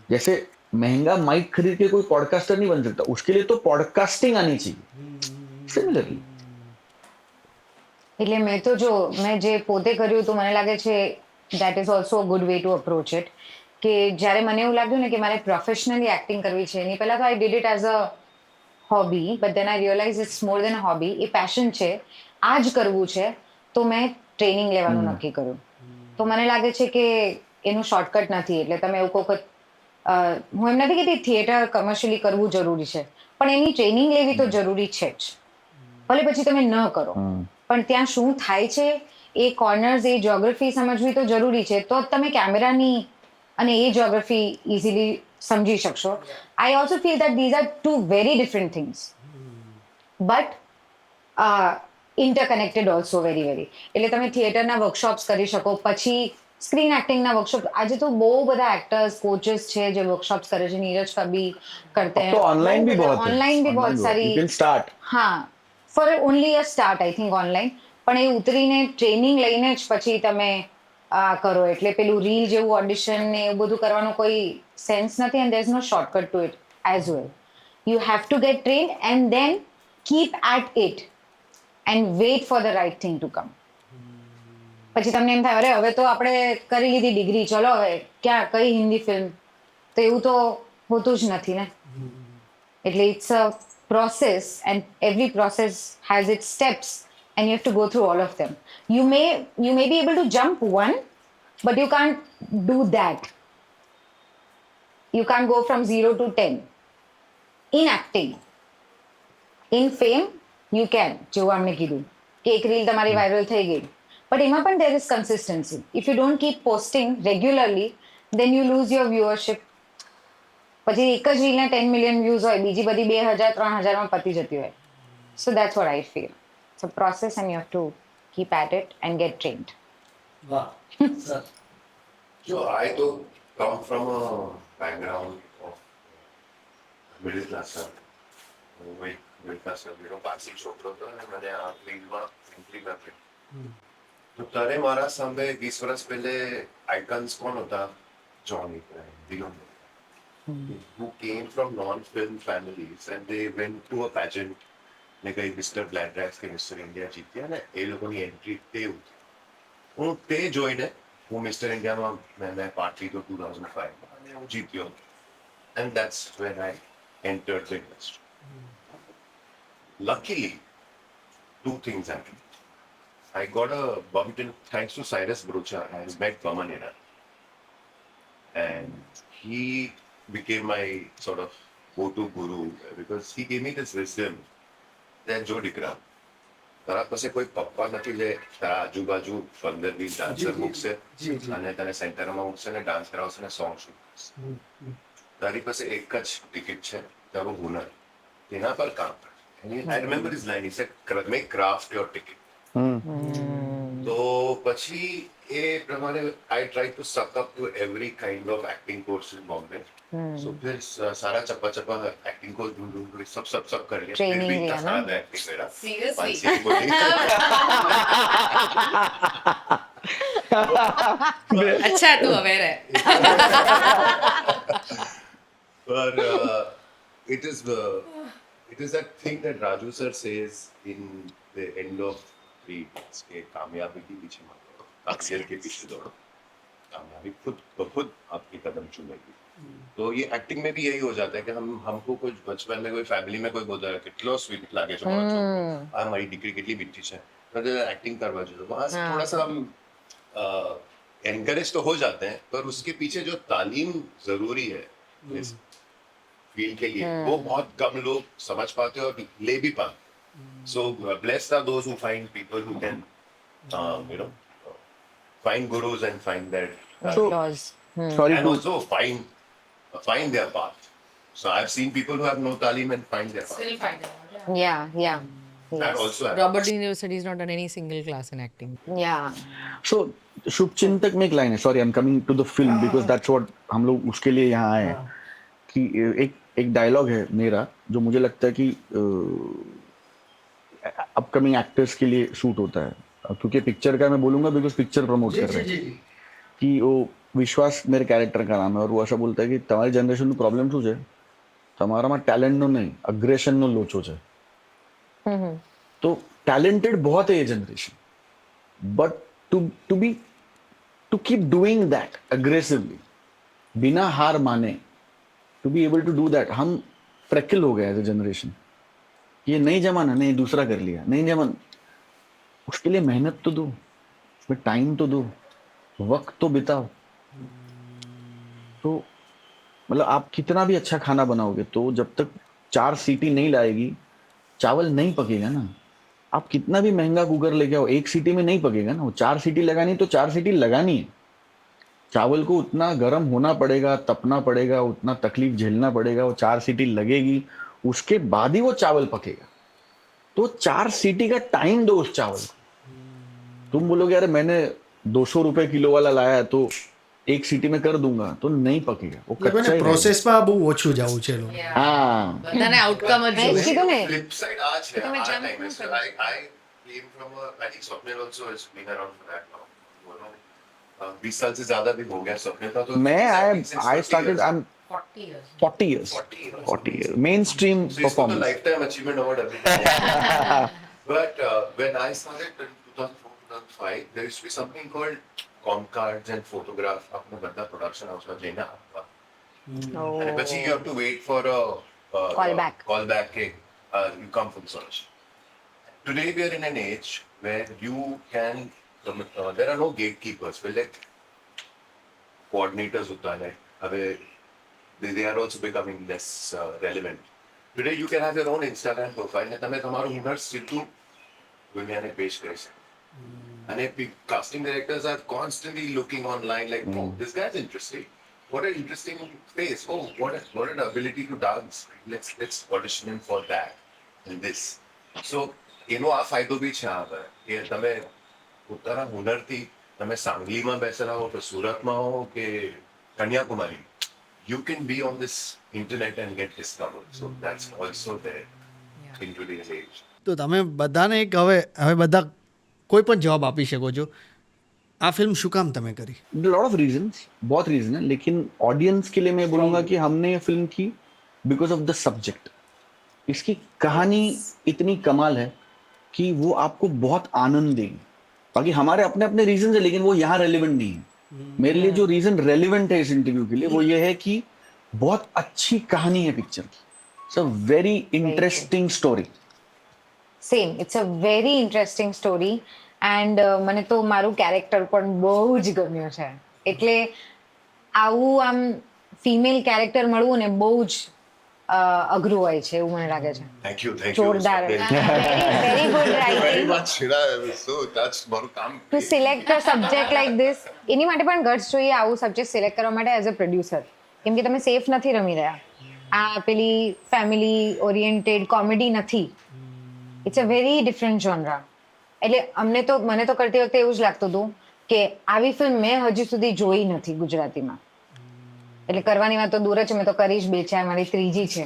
जैसे महंगा माइक खरीद के कोई पॉडकास्टर नहीं बन सकता, उसके लिए तो पॉडकास्टिंग आनी चाहिए. सिमिलरली એટલે મેં જે પોતે કર્યું તો મને લાગે છે that is also a good way to approach it. કે જ્યારે મને એવું લાગ્યું ને કે મારે પ્રોફેશનલી એક્ટિંગ કરવી છે, એની પહેલાં તો I did it as a hobby, but then I realise it's more than a hobby. એ પેશન છે, આ જ કરવું છે, તો મેં ટ્રેનિંગ લેવાનું નક્કી કર્યું. તો મને લાગે છે કે એનું શોર્ટકટ નથી. એટલે તમે એવું કહો, હું એમ નથી કહેતી થિયેટર કમર્શિયલી કરવું જરૂરી છે, પણ એની ટ્રેનિંગ લેવી તો જરૂરી છે જ. ભલે પછી તમે ન કરો, પણ ત્યાં શું થાય છે, એ કોર્નર્સ, એ જ્યોગ્રાફી સમજવી તો જરૂરી છે. તો જ તમે કેમેરાની અને એ જ્યોગ્રાફી ઇઝીલી સમજી શકશો. I also feel that these are 2 very different things, but interconnected also very. એટલે તમે થિયેટરના વર્કશોપ્સ કરી શકો, પછી સ્ક્રીન એક્ટિંગના વર્કશોપ. આજે તો બહુ બધા એક્ટર્સ, કોચेस છે જે વર્કશોप्स કરે છે. नीरज का भी करते हैं. तो ऑनलाइन भी बहुत है. ऑनलाइन भी बहुत सारी. You can start. हाँ, four only a start I think online. પણ એ ઉતરીને ટ્રેનિંગ લઈને જ પછી તમે આ કરો. એટલે પેલું રીલ જેવું ઓડિશન ને એવું બધું કરવાનો કોઈ સેન્સ નથી. And there is no shortcut to it as well. You have to get trained and then keep at it and wait for the right thing to come. પછી તમને એમ થાય, અરે હવે તો આપણે કરી લીધી ડિગ્રી, ચલો હવે ક્યાં કઈ હિન્દી ફિલ્મ. તો એવું તો હોતું જ નથી ને. એટલે it's a process, and every process has its steps, and you have to go through all of them. You may be able to jump one, but you can't do that. You can't go from 0 to 10 in acting. In fame you can, જેવું આમને કીધું કે એક રીલ તમારી વાયરલ થઈ ગઈ, but એમાં પણ there is consistency. If you don't keep posting regularly, then you lose your viewership. પછી એક જ રીલના 10 મિલિયન વ્યૂઝ હોય, બીજી બધી 2000 3000માં પતી જતી હોય. So that's what I feel. It's a process and you have to keep at it and get trained. વાહ sir So I don't come from a background of middle class. Middle class, Parsi છોકરો હતો અને મને આ ફિલ્ડમાં એન્ટ્રી આપી. તો ત્યારે મારા સામે 20 વર્ષ પહેલે આઇકન્સ કોણ હતા? John Ibrahim, who came from non-film families and they went to a pageant ને કઈ મિસ્ટર બ્લેક ડ્રેક્સ કે મિસ્ટર ઇન્ડિયા જીત્યા ને એ લોકોની એન્ટ્રી તે હતી. હું તે જોઈને હું મિસ્ટર ઇન્ડિયામાં મેં પાર્ટ લીધો 2005 અને હું જીત્યો. And that's when I entered the industry. Luckily, two things happened. I got a bump in thanks to Cyrus Brocha. I met Vaman Ira. And he became my sort of go-to guru because he gave me this wisdom that જો દીકરા તારા પાસે કોઈ પપ્પા નથી જે તારા આજુબાજુ 15-20 ડાન્સર મૂકશે અને તને સેન્ટરમાં મૂકશે ને ડાન્સ કરાવશે ને સોંગ શૂટ. તારી પાસે એક જ ટિકિટ છે, તારું હુનર, તેના પર કામ કર. I remember his line, he said, make craft your ticket. તો પછી એ પ્રમાણે I tried to suck up to every kind of acting course in Bombay. So फिर सारा चप्पा चप्पा एक्टिंग कोर्स ढूंढ सब कर लिया. Training फिर भी लिया इतना ना? सारा एक्टिंग करा. Seriously? पांच सीटी बोली. अच्छा तू अवेयर है. But it is that thing that Raju sir says in the end of reads के कामयाबी के पीछे मत दौड़ो, कामयाबी के पीछे दौड़ो. कामयाबी खुद ब खुद आपकी कदम चूमेगी. तो ये एक्टिंग में भी यही हो जाता है कि हमको कुछ बचपन में कोई फैमिली में कोई बोलता है કેટલો સ્વીટ લાગે છે મારો છોકરો, આ મારી દીકરી કેટલી મીઠી છે, तो एक्टिंग करवा चाहिए. वहाँ से थोड़ा सा हम एनकरेज तो हो जाते हैं, पर उसके पीछे जो तालीम जरूरी है इस फील्ड के लिए वो बहुत कम लोग समझ पाते हैं और ले भी पाते. So blessed are those who find people who can find gurus and find their Applause. Sorry and to also find their path. So I've seen people who have no talim and find their path. Still find out. Yeah. That Yes. also happens. Robert De Niro said he's not done any single class in acting. Yeah. सो शुभचिंतक में एक लाइन है, sorry I am coming to the film because that's what हम लोग उसके लिए यहाँ आए हैं, कि एक डायलॉग है मेरा जो मुझे लगता है कि अपकमिंग एक्टर्स के लिए सूट होता है, क्योंकि पिक्चर का मैं बोलूंगा बिकॉज पिक्चर प्रमोट कर रहे हैं, कि वो વિશ્વાસ मेरे कैरेक्टर का नाम है और वो ऐसा बोलता है कि તમારી જનરેશનનું પ્રોબ્લેમ શું છે, તમારામાં ટેલેન્ટનો નહીં અગ્રેશનનો લોચો છે. तो टैलेंटेड बहुत है ये जनरेशन, but to keep doing that aggressively बिना हार माने, to be able to do that. हम फ्रैक्कल हो गए एज ए जनरेशन. ये नहीं जमाना, नहीं दूसरा कर लिया, नहीं जमाना. उसके लिए मेहनत तो दो, उसमें टाइम तो दो, वक्त तो बिताओ. तो मतलब आप कितना भी अच्छा खाना बनाओगे तो जब तक 4 सीटी नहीं लाएगी चावल नहीं पकेगा ना. आप कितना भी महंगा कुकर लेके आओ, 1 सीटी में नहीं पकेगा ना. वो 4 सीटी लगानी तो 4 सीटी लगानी है. चावल को उतना गर्म होना पड़ेगा, तपना पड़ेगा, उतना तकलीफ झेलना पड़ेगा, वो 4 सीटी लगेगी, उसके बाद ही वो चावल पकेगा. तो 4 सीटी का टाइम दो उस चावल को. तुम बोलोगे अरे मैंने 200 रुपए किलो वाला लाया तो 1 सीटी में कर दूंगा, तो नहीं पकेगा, वो कच्चा ही रहेगा. પ્રોસેસમાં બહુ ઓછું જવું છે લોકો. हाँ બધાને આઉટકમ જ મેં જોઈએ. કીધું ને Flip side आज है, तो मैं our jump time नहीं is. कर I came from a, I think Swapnil also has been around for that long. 20 साल से ज्यादा भी हो गया स्वप्निल का. तो मैं since 40 I started years. I'm 40 years. 40 years 40 years mainstream So इसको तो performance. lifetime achievement award अभी. But when I started in 2004-2005, there used to be something called Comcards and Photograph. अपने बंदा production house में जाना आपका. And but you have to wait for a Callback. Callback. You come from search. Today we are in an age where you can. There are no gatekeepers. We're like coordinators होता है. अबे they are also becoming less relevant. Today you can have your own Instagram profile and તમે તમારું હુનર સીધું દુનિયાને પેશ કરી શકો. And casting directors are constantly looking online like, oh, this guy's interesting. What an interesting face. Oh, what an ability to dance. Let's audition him for that and this. So, એનો આ ફાયદો બી છે આ કે તમે પોતાના હુનરથી તમે સાંગલીમાં બેસેલા હો કે સુરતમાં હો કે Kanyakumari, you can be on this internet and get discovered. So that's also there in today's age. તો તમે બધાને એક હવે બધા કોઈ પણ જવાબ આપી શકો છો. આ ફિલ્મ શું કામ તમે કરી? लॉट ऑफ रीजंस, बहुत रीजन है, लेकिन ऑडियंस के लिए मैं बोलूंगा कि हमने ये फिल्म की बिकॉज ऑफ द सब्जेक्ट. इसकी कहानी इतनी कमाल है कि वो आपको बहुत आनंद देगी. बाकी हमारे अपने अपने रीजन है, लेकिन वो यहाँ रेलिवेंट नहीं है. मेरे लिए जो रीजन रेलिवेंट है इस इंटरव्यू के लिए वो ये है कि बहुत अच्छी कहानी है पिक्चर की. It's a very interesting story. Same it's a very interesting story and મને તો મારું કેરેક્ટર પણ બહુ જ ગમ્યું છે. એટલે આવું આમ ફિમેલ કેરેક્ટર મળવું ને બહુ જ અઘરું હોય છે એવું મને લાગે છે. Thank you. જોરદાર, very good Very writing much, Shira. I was so touched. મારું કામ to select a subject like this. એની માટે પણ ગટ્સ જોઈએ આવું સબ્જેક્ટ સિલેક્ટ કરવા માટે એઝ અ પ્રોડ્યુસર, કેમ કે તમે સેફ નથી રમી રહ્યા. આ પેલી ફેમિલી ઓરિએન્ટેડ કોમેડી નથી. It's a very different genre. એટલે મને તો કરતી વખતે એવું જ લાગતું હતું કે આવી ફિલ્મ મેં હજી સુધી જોઈ નથી ગુજરાતીમાં. એટલે કરવાની વાત તો દૂર જ છે, મેં તો કરી જ બે છે, મારી ત્રીજી છે.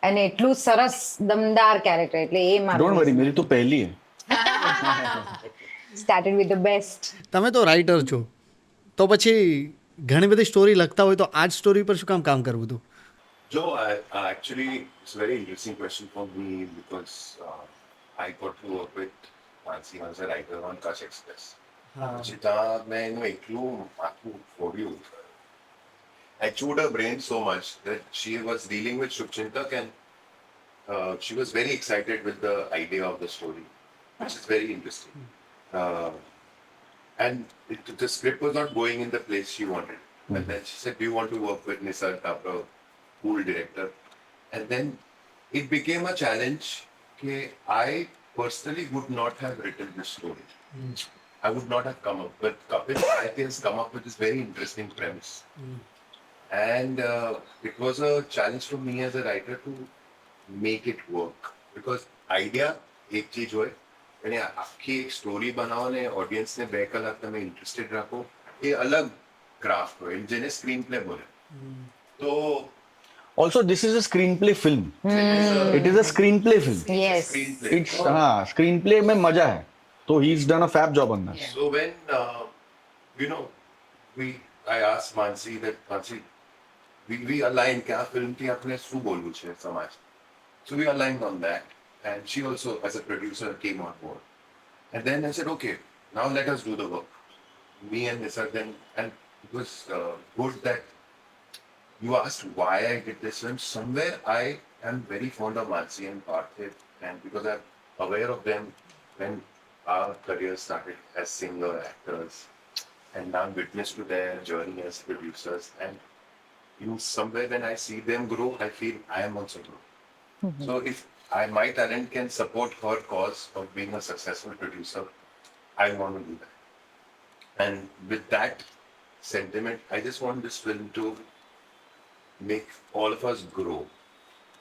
અને એટલું સરસ દમદાર કેરેક્ટર, એટલે એ डोंट वरी, મારું मेरी तो पहली है. Started with the best. તમે તો રાઇટર છો, તો પછી ઘણી બધી સ્ટોરી લખતા હોય તો આ જ સ્ટોરી પર શું કામ કરવું હતું? Joe, actually, it's a very interesting question for me because I got to work with Mansi as a writer on Kutch Express. Jita मैं इन्हें एकलू आखू फोड़ियो. I chewed her brain so much that she was dealing with Shubchintak and she was very excited with the idea of the story, which is very interesting. And the script was not going in the place she wanted. And then she said, do you want to work with Nisar Tapra, cool director? And then it became a challenge. Okay, I personally would not have written this story. I would not have come up, but Kapil Bharati has come up with this very interesting premise. And it was a challenge for me as a writer to make it work. Because idea એક ચીજ હોય અને આખી એક સ્ટોરી બનાવો ને ઓડિયન્સને 2 કલાક તમે ઇન્ટરેસ્ટેડ રાખો એ અલગ ક્રાફ્ટ હોય જેને સ્ક્રીન પ્લે બોલે. તો Also, this is a screenplay film. It is a screenplay film. Yes. screenplay. It's screenplay में मजा है. So he's done a fab job on that. So when I asked Mansi that Mansi, we aligned क्या फिल्म की आपने શું બોલવું છે સમાજ. So we aligned on that, and she also, as a producer, came on board. And then I said, okay, now let us do the work. Me and Nisar then, and it was good that you asked why I did this film. Somewhere I am very fond of Mansi and Parthiv, and because I'm aware of them when our careers started as singer actors, and now I'm witness to their journey as producers. And somewhere when I see them grow, I feel I am also grow. So if my talent can support her cause of being a successful producer, I want to do that. And with that sentiment, I just want this film to make all of us grow.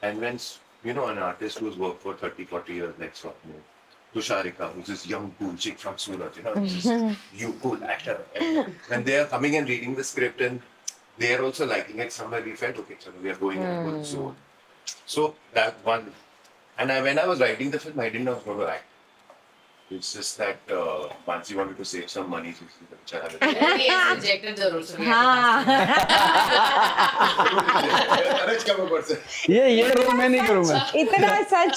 And when, an artist who's worked for 30-40 years, next one, Tusharika, who's this young cool chick from Surat, this you cool actor. And when they are coming and reading the script and they are also liking it, somewhere we felt, okay, so we are going in a good zone. So that one, and when I was writing the film, I didn't know how to act. It's just that Mansi wanted to save some money. So ये रोल मैं नहीं करूंगा. ઇતના સચ.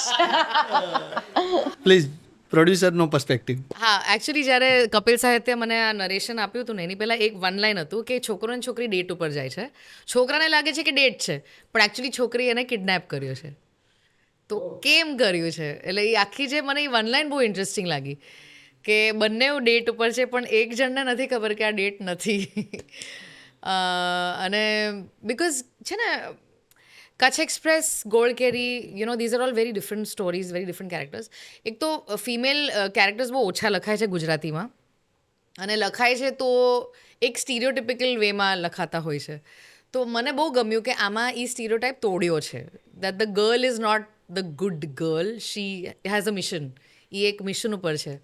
પ્લીઝ પ્રોડ્યુસરનો પર્સપેક્ટિવ. હા, એકચ્યુઅલી જ્યારે કપિલ સાહિત્ય મને આ નરેશન આપ્યું હતું ને એની પહેલાં એક વન લાઈન હતું કે છોકરો અને છોકરી ડેટ ઉપર જાય છે, છોકરાને લાગે છે કે ડેટ છે પણ એકચ્યુઅલી છોકરી એને કિડનેપ કર્યો છે. તો કેમ કર્યું છે, એટલે એ આખી જે મને એ વન લાઈન બહુ ઇન્ટરેસ્ટિંગ લાગી કે બંને ડેટ ઉપર છે પણ એક જણને નથી ખબર કે આ ડેટ નથી. અને બિકોઝ છે ને Kutch express, gold carry, these are all very different stories, very different characters. એક તો ફિમેલ કેરેક્ટર્સ બહુ ઓછા લખાય છે ગુજરાતીમાં, અને લખાય છે તો એક સ્ટીરિયોટિપિકલ વેમાં લખાતા હોય છે. તો મને બહુ ગમ્યું કે આમાં એ સ્ટીરિયોટાઇપ તોડ્યો છે, that the girl is not the good girl, she has a mission, એ એક મિશન ઉપર છે.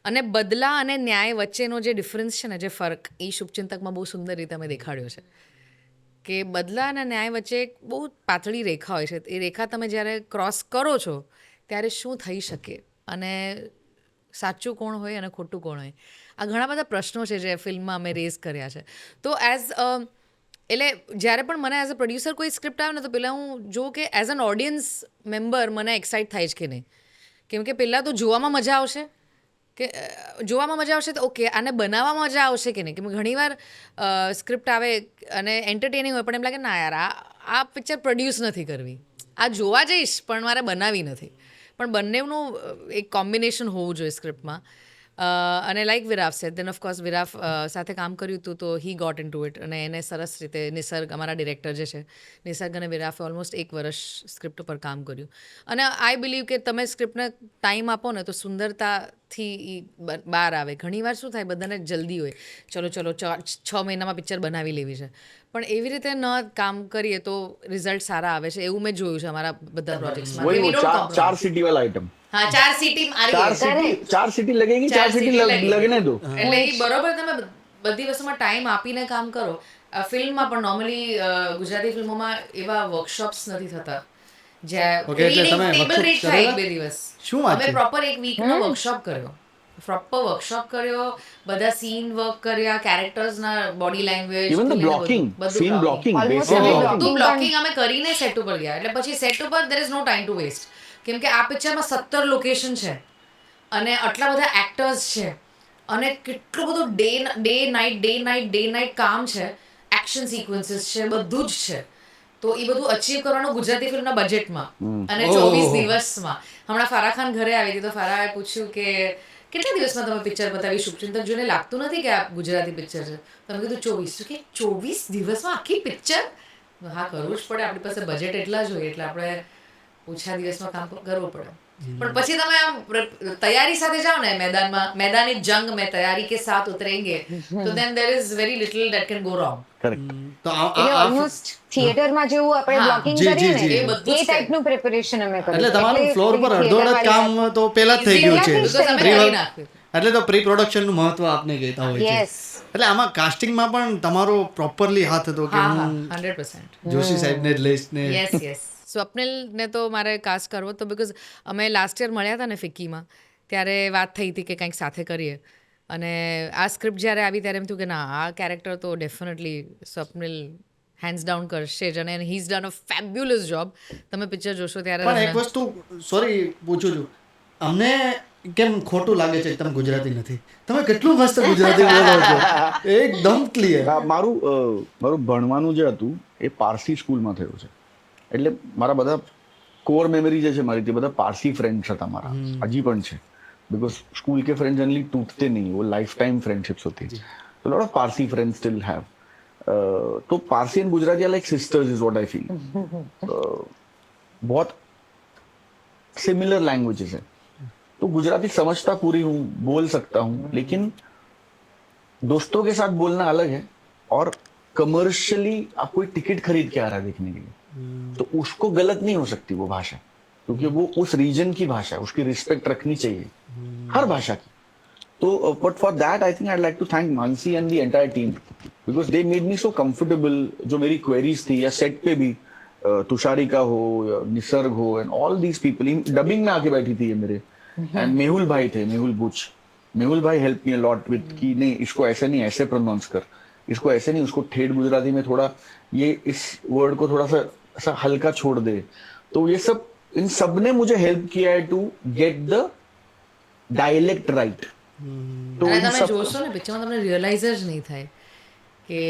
અને બદલા અને ન્યાય વચ્ચેનો જે ડિફરન્સ છે ને, જે ફરક, એ શુભચિંતકમાં બહુ સુંદર રીતે અમે દેખાડ્યો છે કે બદલા અને ન્યાય વચ્ચે એક બહુ પાતળી રેખા હોય છે. એ રેખા તમે જ્યારે ક્રોસ કરો છો ત્યારે શું થઈ શકે અને સાચું કોણ હોય અને ખોટું કોણ હોય, આ ઘણા બધા પ્રશ્નો છે જે ફિલ્મમાં અમે રેઝ કર્યા છે. તો એટલે જ્યારે પણ મને એઝ અ પ્રોડ્યુસર કોઈ સ્ક્રિપ્ટ આવે ને તો પહેલાં હું જોઉં કે એઝ એન ઓડિયન્સ મેમ્બર મને એક્સાઇટ થાય છે કે નહીં. કેમ કે પહેલાં તો જોવામાં મજા આવશે કે જોવામાં મજા આવશે તો ઓકે, આને બનાવવામાં મજા આવશે કે નહીં. કેમ કે ઘણીવાર સ્ક્રિપ્ટ આવે અને એન્ટરટેનિંગ હોય પણ એમ લાગે ના યાર આ પિક્ચર પ્રોડ્યુસ નથી કરવી, આ જોવા જઈશ પણ મારે બનાવી નથી. પણ બંનેનું એક કોમ્બિનેશન હોવું જોઈએ સ્ક્રિપ્ટમાં. અને like Viraf said, then of course Viraf સાથે કામ કર્યું હતું તો he got into it. અને એને સરસ રીતે નિસર્ગ, અમારા ડિરેક્ટર જે છે, નિસર્ગ અને વિરાફે ઓલમોસ્ટ 1 વર્ષ સ્ક્રિપ્ટ ઉપર કામ કર્યું. અને આઈ બિલીવ કે તમે સ્ક્રિપ્ટને ટાઈમ આપો ને તો સુંદરતાથી ઈ બહાર આવે. ઘણીવાર શું થાય, બધાને જલ્દી હોય, ચલો 6 મહિનામાં પિક્ચર બનાવી લેવી છે. પણ એવી રીતે ન કામ કરીએ તો રિઝલ્ટ સારા આવે છે. એવું મેં જોયું છે અમારા બધા પ્રોજેક્ટ્સમાં. वही वो चार सीटी वाला आइटम, હા, 4 સીટી મારી. 4 सीटी लगेगी, 4 सीटी लगने दो. એટલે એ બરોબર તમે બધી વસ્તુમાં ટાઈમ આપીને કામ કરો. ફિલ્મમાં પણ નોર્મલી ગુજરાતી ફિલ્મોમાં એવા વર્કશોપ્સ નથી થતા જ્યાં Okay, એટલે તમે ટેબલ workshop રીડ થાય કરેલા? 1-2 દિવસ. શું વાત અમે છે? પ્રોપર એક વીકનો વર્કશોપ કર્યો. પ્રોપર વર્કશોપ કર્યો, બધા સીન વર્ક કર્યા, કેરેક્ટર્સના body language, Even the blocking, scene blocking, Almost basic every blocking. બધું બ્લોકિંગ અમે કરીને સેટ ઉપર ગયા. એટલે પછી સેટ ઉપર there is no time to waste. કેમ કે આ પિક્ચરમાં 17 લોકેશન છે અને આટલા બધા એક્ટર્સ છે અને કેટલું બધું ડે નાઇટ કામ છે, એક્શન સિક્વન્સીસ છે, બધું જ છે. તો એ બધું અચીવ કરવાનું ગુજરાતી ફિલ્મના બજેટમાં અને 24 દિવસમાં. હમણાં ફારા ખાન ઘરે આવી હતી તો ફારાએ પૂછ્યું કે કેટલા દિવસમાં તમે પિક્ચર બતાવી શુભચિંતક? જોઈને લાગતું નથી કે આ ગુજરાતી પિક્ચર છે. તમે કીધું 24. કે 24 દિવસમાં આખી પિક્ચર? હા, કરવું જ પડે, આપણી પાસે બજેટ એટલા જ હોય એટલે આપણે ઓછા દિવસમાં કામ કરવું પડે. પણ પછી તમે આમ તૈયારી સાથે જાઓ ને મેદાનમાં, मैदानी जंग में तैयारी के साथ उतरेंगे तो then there is very little that can go wrong. Correct. તો એટલે ઓલમોસ્ટ થિયેટરમાં જેવું આપણે હા, બ્લોકિંગ જી, કરીએ જી, ને જી. એ બધું જ એ ટાઈપનું પ્રિપેરેશન અમે કર્યું. એટલે તમારું ફ્લોર પર પેલી અડધો theatre કામ વાળી તો પહેલા જ થઈ ગયું છે. Because અમે Pre- કરી નાખ્યું. એટલે તો પ્રી પ્રોડક્શનનું મહત્વ આપને કહેતા હોય છે. Yes. એટલે આમાં કાસ્ટિંગમાં પણ તમારો પ્રોપરલી હાથ હતો કે હા હા, હું 100%. જોશી સાહેબને જ લઈશ ને યસ. સ્વપ્નિલને તો મારે કાસ્ટ કરવો તો બિકોઝ અમે લાસ્ટ યર મળ્યા હતા ને ફિક્કીમાં, ત્યારે વાત થઈ હતી કે કંઈક સાથે કરીએ. અને આ સ્ક્રિપ્ટ જ્યારે આવી ત્યારે એમ થયું કે ના, આ કેરેક્ટર તો ડેફિનેટલી સ્વપ્નિલ હેન્ડ્સ ડાઉન કરશે જ. અને he is done a fabulous job. તમે પિક્ચર જોશો ત્યારે પણ એક તમને- વસ્તુ સોરી પૂછું છું, અમને કેમ ખોટું લાગે છે કે તમે ગુજરાતી નથી? તમે કેટલું મસ્ત ગુજરાતી બોલો છો, એકદમ ક્લિયર. મારું ભણવાનું જે હતું એ પારસી સ્કૂલમાં થયું છે. એટલે મારા બધા કોર મેમરી જે છે મારી, તે બધા પારસી ફ્રેન્ડ્સ હતા મારા, હજી પણ છે. बिकॉज स्कूल के फ्रेंड्स जनरली टूटते नहीं, वो लाइफ टाइम फ्रेंडशिप्स होती है. तो lot of Parsi friends still have. तो Parsi and Gujarati are like sisters is what I feel. बहुत सिमिलर लैंग्वेजेस है. तो गुजराती समझता पूरी हूँ, बोल सकता हूँ, लेकिन दोस्तों के साथ बोलना अलग है और कमर्शियली आप कोई टिकट खरीद के आ रहा है देखने के लिए, तो उसको गलत नहीं हो सकती वो भाषा, क्योंकि वो उस रीजन की भाषा है, उसकी रिस्पेक्ट रखनी चाहिए हर भाषा की. तो but for that I think I like to thank Mansi and the entire team, because they made me so comfortable. जो मेरी क्वेरीज थी या सेट पे भी तुषारिका हो या निसर्ग हो and all these people, dubbing में आके बैठी थी ये मेरे, एंड मेहुल भाई थे, मेहुल बुच. मेहुल भाई help me a lot with कि नहीं, इसको ऐसे नहीं, ऐसे प्रोनाउंस कर, इसको ऐसे नहीं, उसको ठेठ गुजराती में थोड़ा ये इस वर्ड को थोड़ा सा ऐसा हल्का छोड़ दे. तो ये सब, इन सब ने मुझे हेल्प किया है to get the dialect right. तो અને इन તમે सब જોશો ને પિક્ચરમાં તમને રિયલાઇઝ જ નહીં થાય કે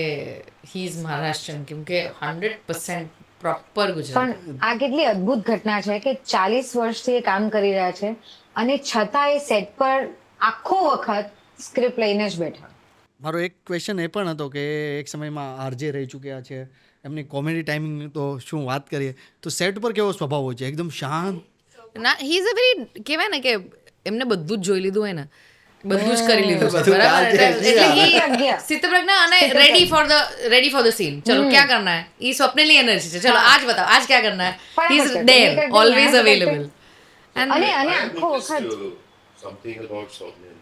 હી ઇઝ મહારાષ્ટ્રન, કેમ કે 100% પ્રોપર ગુજરાતી. પણ આ કેટલી અદ્ભુત ઘટના છે કે 40 વર્ષથી એ કામ કરી રહ્યા છે અને છતાં એ સેટ પર આખો વખત સ્ક્રિપ્ટ લઈને જ બેઠા. મારો એક ક્વેશ્ચન એ પણ હતો કે એક સમયમાં આરજે રહી ચૂક્યા છે, એમની કોમેડી ટાઈમિંગ તો શું વાત કરીએ, તો સેટ પર કેવો સ્વભાવ હોય છે? એકદમ શાંત? ના, હી ઇઝ અ વેરી, કહેવાય ને કે એમને બધું જ જોઈ લીધું હોય ને, બધું જ કરી લીધું છે, બધું બરાબર? કાજે એટલે પ્રજ્ઞા. he સ્થિતપ્રજ્ઞા અને રેડી ફોર ધ સીન. ચલો ક્યાં કરना है, ये स्वप्निली एनर्जी છે. ચલો આજ बताओ, आज क्या करना है. He is ફટાફટ there, કરજો, always યાર, available. અને And આખો વખત Something about Swapnil.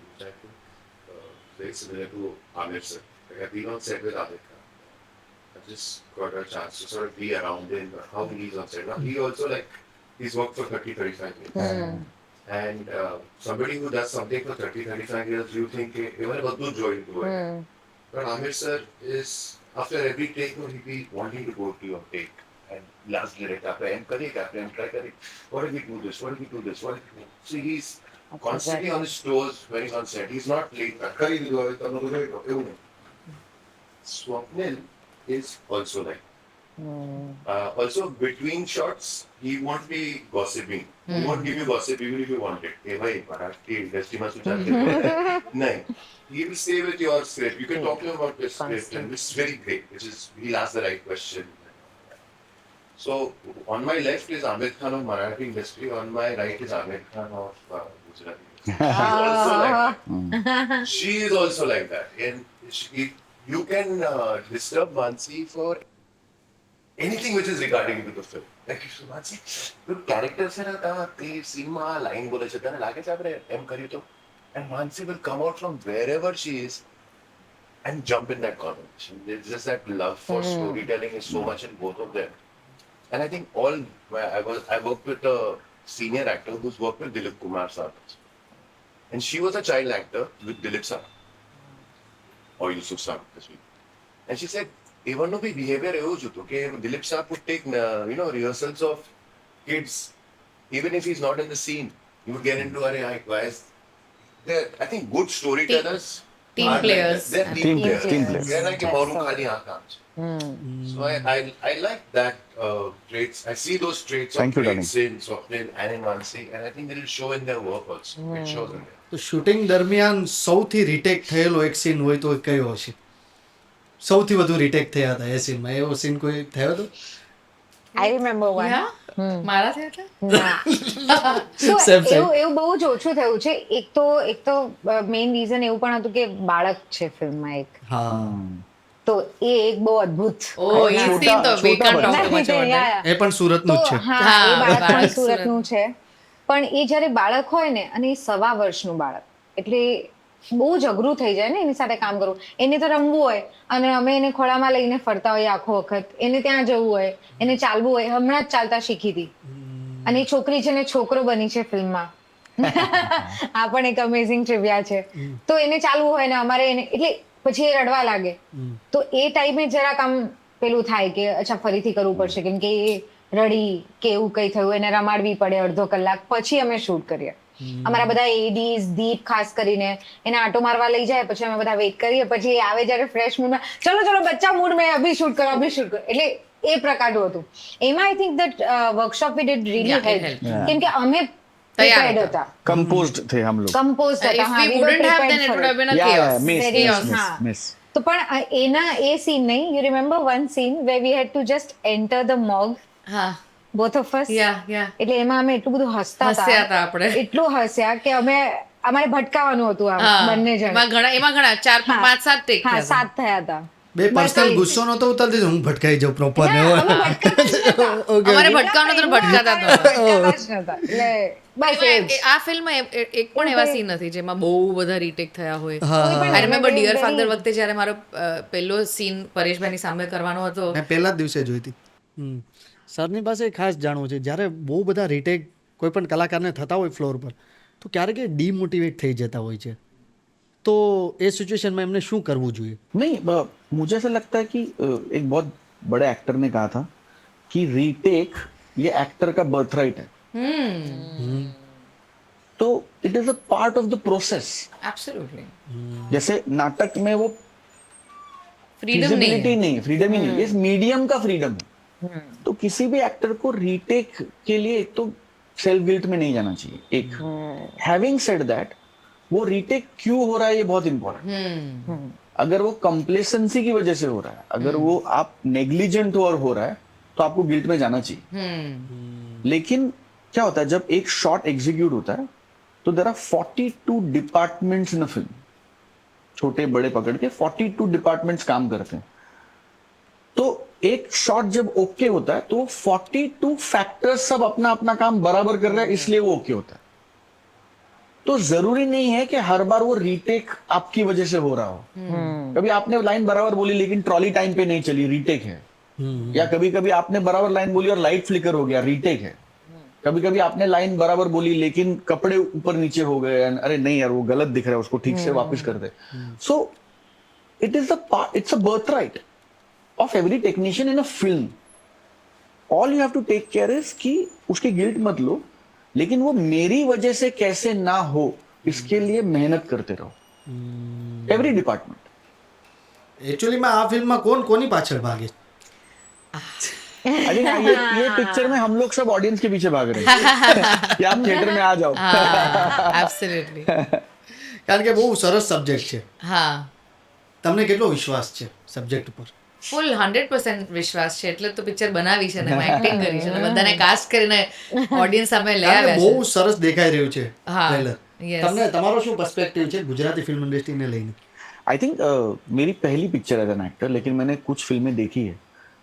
very similar to Amir sir. Like I've been on set with Amir Khan. I've just got a chance to sort of be around him, how he's on set. Now he also like, he's worked for 30-35 years. And somebody who does something for 30-35 years, you think, even about to join to it. But Amir sir is, after every take, he'll be wanting to go to your take. And last direct, after M kare, after M try kare. What if we do this? What if we do this? What if we do this? So he's constantly on his toes when he's on set. He's not late. Swapnil is also like. Also, between shots, he won't be gossiping. He won't give you gossip even if you want it. Hey, bhai, Marathi industry mein such hai. No. He will stay with your script. You can talk to him about your script, and it's very great. Which is, he'll ask the right question. So, on my left is Amir Khan of Marathi industry. On my right is Amir Khan of Gujarati. She is also like that. And you can disturb Mansi for anything which is regarding to the film. Like, Mansi, your character se na ta te scene ma line bole chhe tane lage cha apne em kari to, and Mansi will come out from wherever she is and jump in that conversation. It's just that love for storytelling is so much in both of them. And I think I worked with a senior actor who's worked with Dilip Kumar sir. And she was a child actor with Dilip sir. Or Yusuf sir this week. And she said, even though behavior is okay, Dilip sir would take rehearsals of kids, even if he's not in the scene. He would get into why is there? I think good storytellers. Team are players. Like that. They're team players. They're like That's Mauru so- Khali Aakash. So I like that traits. I see those traits Thank of you, traits in Swapnil and in Mansi, and I think it will show in their work also. It shows in there. તો શૂટિંગ દરમિયાન સૌથી રિટેક થયેલો એક સીન હોય તો એ કયો હશે? સૌથી વધુ રિટેક થયા હતા એ સીનમાં, એવો સીન કોઈ થયો હતો? I remember one. Yeah? મારા થયા હતા? So, Same, same. એવું બહુ જ ઓછું થયું છે. એક તો મેઇન રીઝન એવું પણ હતું કે બાળક છે ફિલ્મમાં એક, હા. તો એ એક બહુ અદ્ભુત ઓ એ સીન તો we can't talk too much about that. એ પણ સુરતનું જ છે. હા, હા, એ બાળક પણ બાળક સુરતનું છે. પણ એ જ્યારે બાળક હોય ને, અને એ 1.5 વર્ષનું બાળક, એટલે બહુ જ અઘરું થઈ જાય ને એની સાથે કામ કરવું. એને તો રમવું હોય અને અમે એને ખોળામાં લઈને ફરતા હોઈએ આખો વખત. એને ત્યાં જવું હોય, એને ચાલવું હોય. હમણાં જ ચાલતા શીખી હતી. અને એ છોકરી છે ને છોકરો બની છે ફિલ્મમાં. આ પણ એક અમેઝિંગ ટ્રિવિયા છે. તો એને ચાલવું હોય ને અમારે એને, એટલે પછી એ રડવા લાગે. તો એ ટાઈમે જરાક આમ પેલું થાય કે અચ્છા ફરીથી કરવું પડશે, કેમ કે એ રડી કે એવું કઈ થયું, એને રમાડવી પડે અડધો કલાક, પછી અમે શૂટ કરીએ. અમારા બધા એડીઝ, દીપ ખાસ કરીને એને આટો મારવા લઈ જાય, પછી અમે બધા વેઇટ કરીએ, પછી એ આવે જ્યારે ફ્રેશ મૂડમાં, ચલો બચ્ચા મૂડ મેં અભી શૂટ કરો. એટલે એ પ્રકારનું હતું. એમાં I think that workshop we did really Yeah, it help, helped. કેમ કે અમે તૈયાર prepared હતા. હતા, कंपोज्ड थे हम लोग. કમ્પોઝ હતા. If હા, we we were wouldn't have, prepared then it for would have it. been a Yeah, chaos. miss, Very miss, awesome. miss, હા. miss. તો પણ એના એ સીન નહીં, you remember one scene way we had to just enter the morgue, હા બોથ ઓફ અસ. yeah. એટલે એમાં અમે એટલું બધું હસતા હસ્યા હતા આપણે. એટલું હસ્યા કે અમારે ભટકાવાનું હતું આમ હા. બંને જણ. એમાં ઘણા 4 5 7 ટેક હા, થયા 7 થયા હતા. બે બસ પર્સનલ એ- ગુસ્સો નતો ઉતારતી, હું ભટકાઈ જાઉં પ્રોપર ને. ના, અમે ભટકાતા જ નહોતા. Okay. અમારે ભટકાવનો તો ભટકાતા જ નહોતા. ભટકાતા જ નહોતા. એટલે બસ એ જ. આ ફિલ્મમાં એક પણ એવા સીન નથી જેમાં બહુ બધા રીટેક થયા હોય. હા. I remember very, dear very- father વખતે જ્યારે મારો પહેલો સીન પરેશભાઈની સામે કરવાનો હતો, મેં પહેલા જ દિવસે જોઈ હતી. સરની પાસે ખાસ જાણવું છે, જ્યારે બહુ બધા રિટેક કોઈ પણ કલાકારને થતા હોય ફ્લોર પર, તો ક્યારેક એ ડીમોટિવેટ થઈ જતા હોય છે. તો એ સિચ્યુએશનમાં એમને શું કરવું જોઈએ? नहीं मुझे ऐसा लगता है कि एक बहुत बड़े एक्टर ने कहा था कि रीटेक ये एक्टर का बर्थ राइट है. तो it is a part of the process. Absolutely जैसे नाटक में वो ફ્રીડમ फिजिबिलिटी નહીં. नहीं, फ्रीडम ही नहीं, इस मीडियम का फ्रीडम है. तो किसी भी एक्टर को रीटेक के लिए एक तो सेल्फ गिल्ट में नहीं जाना चाहिए. एक हैविंग सेड दैट, वो रीटेक क्यों हो रहा है ये बहुत इंपॉर्टेंट. अगर वो कंप्लेसेंसी की वजह से हो रहा है, अगर वो आप नेग्लिजेंट हो और हो रहा है, तो आपको गिल्ट में जाना चाहिए. लेकिन क्या होता है जब एक शॉट एग्जीक्यूट होता है, तो there are 42 departments in a film. छोटे बड़े पकड़ के 42 डिपार्टमेंट्स काम करते हैं. तो एक शॉट जब ओके होता है, तो 42 फैक्टर्स सब अपना अपना काम बराबर कर रहे हैं, इसलिए वो ओके होता है. तो जरूरी नहीं है कि हर बार वो रीटेक आपकी वजह से हो रहा हो. कभी आपने लाइन बराबर बोली लेकिन ट्रॉली टाइम पे नहीं चली, रीटेक है. या कभी कभी आपने बराबर लाइन बोली और लाइट फ्लिकर हो गया, रीटेक है. कभी कभी आपने लाइन बराबर बोली लेकिन कपड़े ऊपर नीचे हो गए, अरे नहीं यार वो गलत दिख रहा है, उसको ठीक से वापस कर दे. So it's a birthright of every technician in a film. All you have to take care is कि उसकी गिल्ट मत लो, लेकिन वो मेरी वजह से कैसे ना हो इसके लिए मेहनत करते रहो. Every department. એકચ્યુઅલીમાં આ ફિલ્મમાં કોની પાછળ ભાગે? अरे ना, ये पिक्चर में हम लोग सब ऑडियंस के पीछे भाग रहे हैं कि आप थिएटर में आ जाओ. એબ્સોલ્યુટલી. કારણ કે બહુ સરસ સબ્જેક્ટ છે. હા, તમને કેટલો વિશ્વાસ છે સબ્જેક્ટ ઉપર? ફૂલ 100% વિશ્વાસ છે, એટલે તો પિક્ચર બનાવી છે ને એમાં એક્ટિંગ કરી છે ને બધાને કાસ્ટ કરીને ઓડિયન્સ સામે લઈ કારણ કે આવ્યા બહુ છે. સરસ દેખાઈ રહ્યું છે હા, ટ્રેલર. yes. તમને તમારો શું પર્સપેક્ટિવ છે ગુજરાતી ફિલ્મ ઇન્ડસ્ટ્રીને લઈને? आई थिंक मेरी पहली पिक्चर एज एन एक्टर, लेकिन मैंने कुछ फिल्में देखी है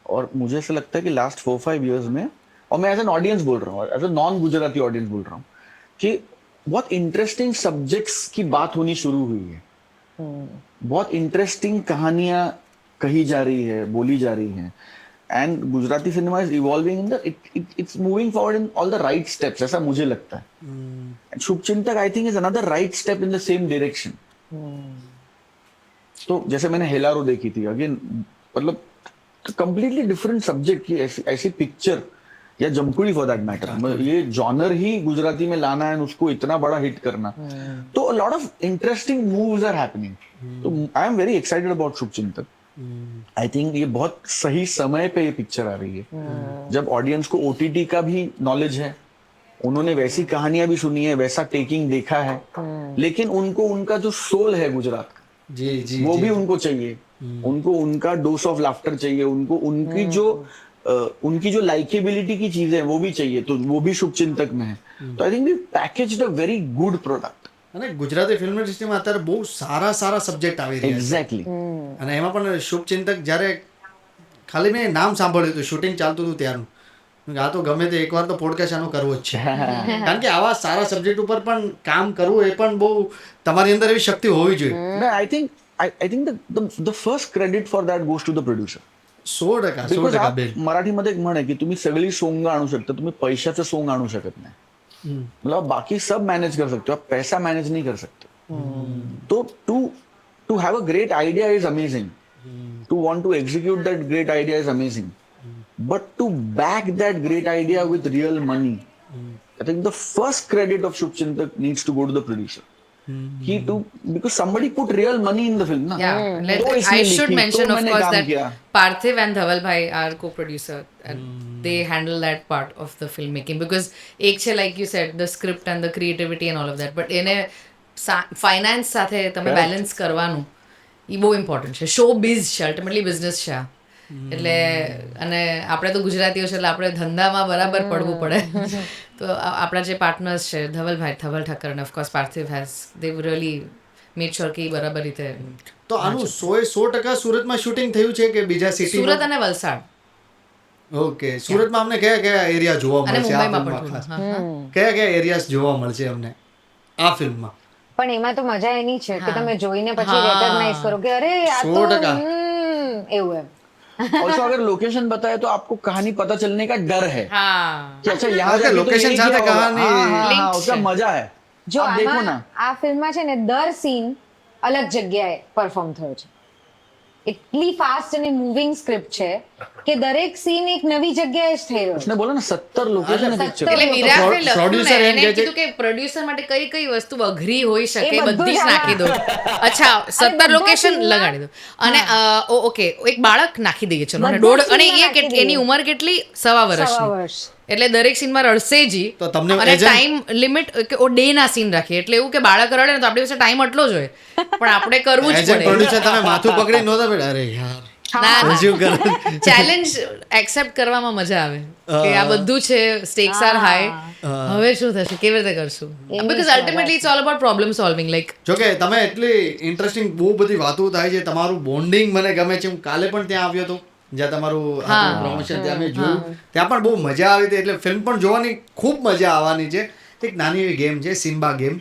और मुझे ऐसा लगता है कि लास्ट 4-5 ईयर्स में, और मैं एज एन ऑडियंस बोल रहा हूँ, as a non Gujarati audience बोल रहा हूँ, कि बहुत इंटरेस्टिंग सब्जेक्ट्स की बात होनी शुरू हुई है. बहुत इंटरेस्टिंग कहानियां कही जा रही है, बोली जा रही हैं, and Gujarati cinema is evolving in the it's moving forward in all the right steps, ऐसा मुझे लगता है. एंड शुभचिंतक I think is another right step in the same direction. तो जैसे मैंने हेलारो देखी थी, अगेन मतलब कंप्लीटली डिफरेंट सब्जेक्ट की ऐसी पिक्चर, या जमकुड़ी फॉर दैट मैटर, ये जॉनर ही गुजराती में लाना है उसको इतना बड़ा हिट करना. तो a lot of interesting moves are happening. तो I am very excited about Shubhchintak. I think ये बहुत सही समय पे ये पिक्चर आ रही है, जब ऑडियंस को ओटीटी का भी नॉलेज है, उन्होंने वैसी कहानियां भी सुनी है, वैसा टेकिंग देखा है, लेकिन उनको उनका जो सोल है गुजरात का, जी जी वो जी. भी उनको चाहिए. उनको उनका डोज ऑफ लाफ्टर चाहिए, उनको उनकी जो लाइकेबिलिटी की चीजें हैं वो भी चाहिए, तो वो भी शुभचिंतक में है. तो I think we packaged a very good product. અને ગુજરાતી ફિલ્મ ઇન્ડસ્ટ્રીમાં અત્યારે બહુ સારા સબ્જેક્ટ આવી રહ્યા છે. એક્ઝેક્ટલી. અને એમાં પણ શુભચિંતક જ્યારે ખાલી મેં નામ સાંભળ્યું હતું શૂટિંગ ચાલતું હતું ત્યારનું, આ તો ગમે તે એકવાર તો પોડકાસ્ટ આનો કરવો જ છે. કારણ કે આવા સારા સબ્જેક્ટ ઉપર પણ કામ કરવું એ પણ બહુ તમારી અંદર એવી શક્તિ હોવી જોઈએ. I think the first credit for that goes to the producer. 100% Because 100% आप बेन. मराठीमध्ये एक म्हण आहे की तुम्ही सगळी सोंग आणू शकता, तुम्ही पैशाचं सोंग आणू शकत नाही. मतलब आप बाकी सब मैनेज कर सकते हो, आप पैसा मैनेज नहीं कर सकते. तो to have a great idea is amazing, to want to execute that great idea is amazing, but to back that great idea with real money, I think the first credit of Shubhchintak needs to go to the producer. because somebody put real money in the film na. I should mention of course that Parthiv and Dhavalbhai are co-producer and they handle that part of the filmmaking, because ek છે like you said the script and the creativity and all of that, but એને finance સાથે તમે balance કરવાનું એ બહુ ઇમ્પોર્ટન્ટ છે. શો બિઝ છે, અલ્ટિમેટલી બિઝનેસ છે. એટલે અને આપણે તો ગુજરાતીઓ છે એટલે આપણે ધંધામાં બરાબર પડવું પડે. તો આપણા જે પાર્ટનર્સ છે ધવલ ઠક્કર અને ઓફકોર્સ પાર્થિવ has they really made sure કે બરાબર રીતે. તો આનું 100% સુરતમાં શૂટિંગ થયું છે કે બીજા સિટી? સુરત અને વલસાડ. ઓકે. સુરતમાં અમને કયા કયા એરિયા જોવા અને મળશે આ મુંબઈમાં ફિલ્મમાં? પણ ખાસ કયા કયા એરિયાસ જોવા મળશે અમને આ ફિલ્મમાં? પણ એમાં તો મજા એની છે કે તમે જોઈને પછી હા. રેકગ્નાઇઝ કરો કે અરે આ તો 100% એવું એમ. ऑल्सो अगर लोकेशन बताए तो आपको कहानी पता चलने का डर है હા कि अच्छा यहाँ ओके, जाके तो लोकेशन यही साथ किया होगा. कहानी हाँ, हाँ, linked हाँ, उसका है. मजा है. જો आप देखो આમાં ना. આ ફિલ્મમાં છે ને દર સીન અલગ જગ્યાએ પરફોર્મ થયો છે. એટલી ફાસ્ટ અને મૂવિંગ સ્ક્રિપ્ટ છે કે દરેક સીન એક નવી જગ્યાએ જ થઈ રહ્યો છે. उसने बोला ना 70 लोकेशन है पिक्चर. એટલે વિરાટે લખ્યું producer ને એમ એને કહે છે- કીધું કે પ્રોડ્યુસર માટે કઈ કઈ વસ્તુ અઘરી હોઈ શકે એ બધું બધી જ જ નાખી દો. અચ્છા 17 બધા લોકેશન scene માં- લગાડી દો અને ઓકે એક બાળક નાખી દઈએ ચલો અને બધા દોઢ scene અને માં એ નાખી દઈએ. એની ઉંમર કેટલી 1.5 સવા વર્ષની. વર્ષ. એટલે દરેક સીનમાં રડશે જ તો તમને અને agent- ટાઈમ લિમિટ કે ઓ ડે ના સીન રાખીએ એટલે એવું કે બાળક રડે ને તો આપણી પાસે ટાઈમ આટલો જ હોય પણ આપણે કરવું જ એઝ પડે. પ્રોડ્યુસર તમે માથું પકડી નહોતા બેઠા? અરે યાર ના હજુ કરો. ચેલેન્જ એક્સેપ્ટ કરવામાં મજા આવે કે આ બધું છે, સ્ટેક્સ આર હાઈ, હવે શું થશે, કેવી રીતે કરશું, because ultimately it's all about problem solving. Like જોકે તમે એટલી ઇન્ટરેસ્ટિંગ બહુ બધી વાતો થાય છે, તમારું બોન્ડિંગ મને ગમે છે. હું કાલે પણ ત્યાં આવ્યો હતો જ્યાં તમારું પ્રમોશન ત્યાં મેં જોયું, ત્યાં પણ બહુ મજા આવી હતી. એટલે ફિલ્મ પણ જોવાની ખૂબ મજા આવવાની છે. એક નાની એવી ગેમ છે Simba game,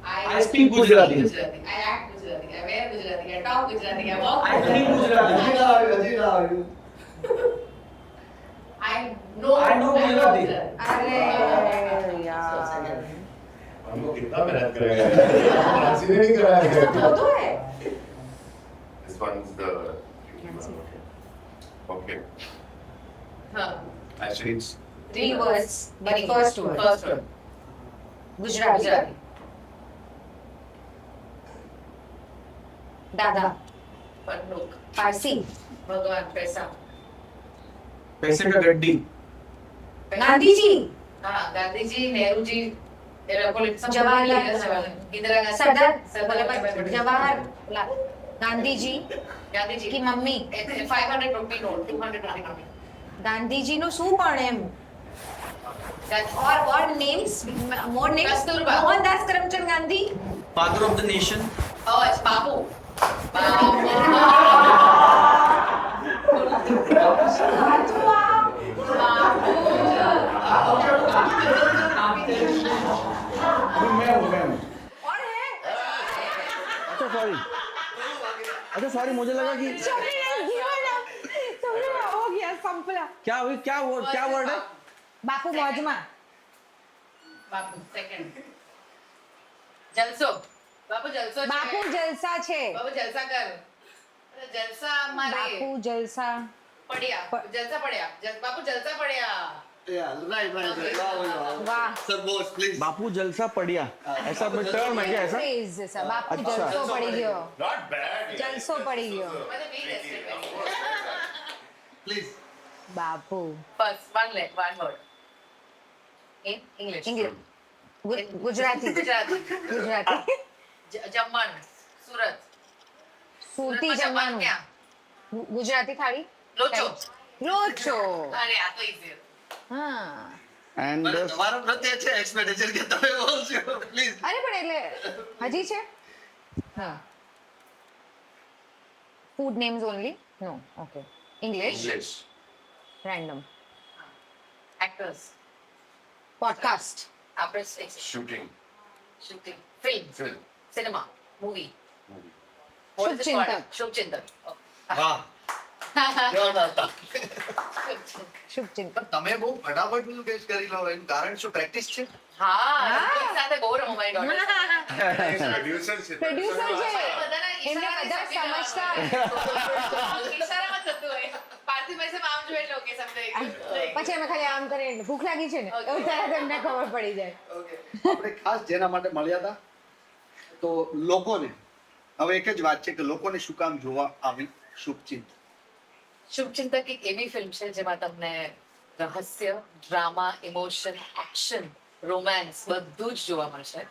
I speak Gujarati. I act Gujarati. I wear Gujarati. I talk Gujarati. I walk I know Gujarati. અરે યાર हम लोग कितना मेहनत करेंगे इसीलिए नहीं कराया गया तो है this one is the okay हाँ actually it's 3 words but first word first word Gujarati દાદા परलोक પારસી भगवान पैसा पैसे का गड्डी ગાંધીજી हाँ गांधी जी नेहरू जी जवाहरलाल इंदिरा गांधी सरदार सरदार वल्लभ भाई पटेल जवाहरलाल गांधी जी गांधी जी की mummy 500 rupee note 200 rupee note Gandhiji નું શું પણ એમ और names more names Kasturba. Mohandas Karamchand Gandhi father of the nation Oh, it's Bapu. अच्छा सॉरी मुझे लगा कि हो गया संपला क्या हुई क्या वर्ड है બાપુ મોજમાં Bapu, second. जलसो. बापू जलसो છે. બાપુ જલસા છે બાપુ જલસા કર. અરે જલસા મારે બાપુ જલસા પડ્યા. જલસા પડ્યા. બાપુ જલસા પડ્યા. વાહ बापू जलसा पड़िया ऐसा कोई टर्म है क्या ऐसा Phrase છે, બાપુ અચ્છા. જલસો પડી ગયો not bad જલસો પડી ગયો મને બી rested Bapu First, one word. In English. English Gujarati Gujarati. Gujarati જમણ. સુરત. સુરતી સુરતમાં જમવાનું જમવાનું ક્યાં? ગુજરાતી થાળી લોચો. લોચો અરે આ તો easy. હા एंड તમારો પ્રત્યે છે એક્સપેક્ટેશન કે તમે બોલશો પ્લીઝ અરે પણ એટલે હજી છે હા food names only no okay English English random Actors. Podcast આપણે shooting shooting. Film. film Cinema. Movie. movie What is it શુભચિંતક. called? શુભચિંતક. Oh. વાહ જોરદાર હતા. શુભચિંતક. શુભચિંતક પણ તમે બહુ ફટાફટ બધું કેચ કરી લો એનું કારણ શું પ્રેક્ટિસ છે હા એક સાથે બહુ રમો મારી daughter. producer છે પ્રોડ્યુસર છે બધાના એમને બધા ઈશારાથી સમજતા ઈશારામાં થતું હોય. પાર્થિવભાઈ સાહેબ આમ જોઈ લો કે સમજાઈ ગયું. પછી અમે ખાલી આમ કરીને એટલે ભૂખ લાગી છે ને Okay. એવું તરત એમને ખબર પડી જાય ઓકે આપણે ખાસ જેના માટે મળ્યા હતા તો લોકોને હવે એક જ વાત છે કે લોકોને શું કામ જોવા આવી શુભચિંત શુભચિંતક એક એવી ફિલ્મ છે જેમાં તમને રહસ્ય ડ્રામા ઇમોશન એક્શન રોમાન્સ બધું જ જોવા મળશે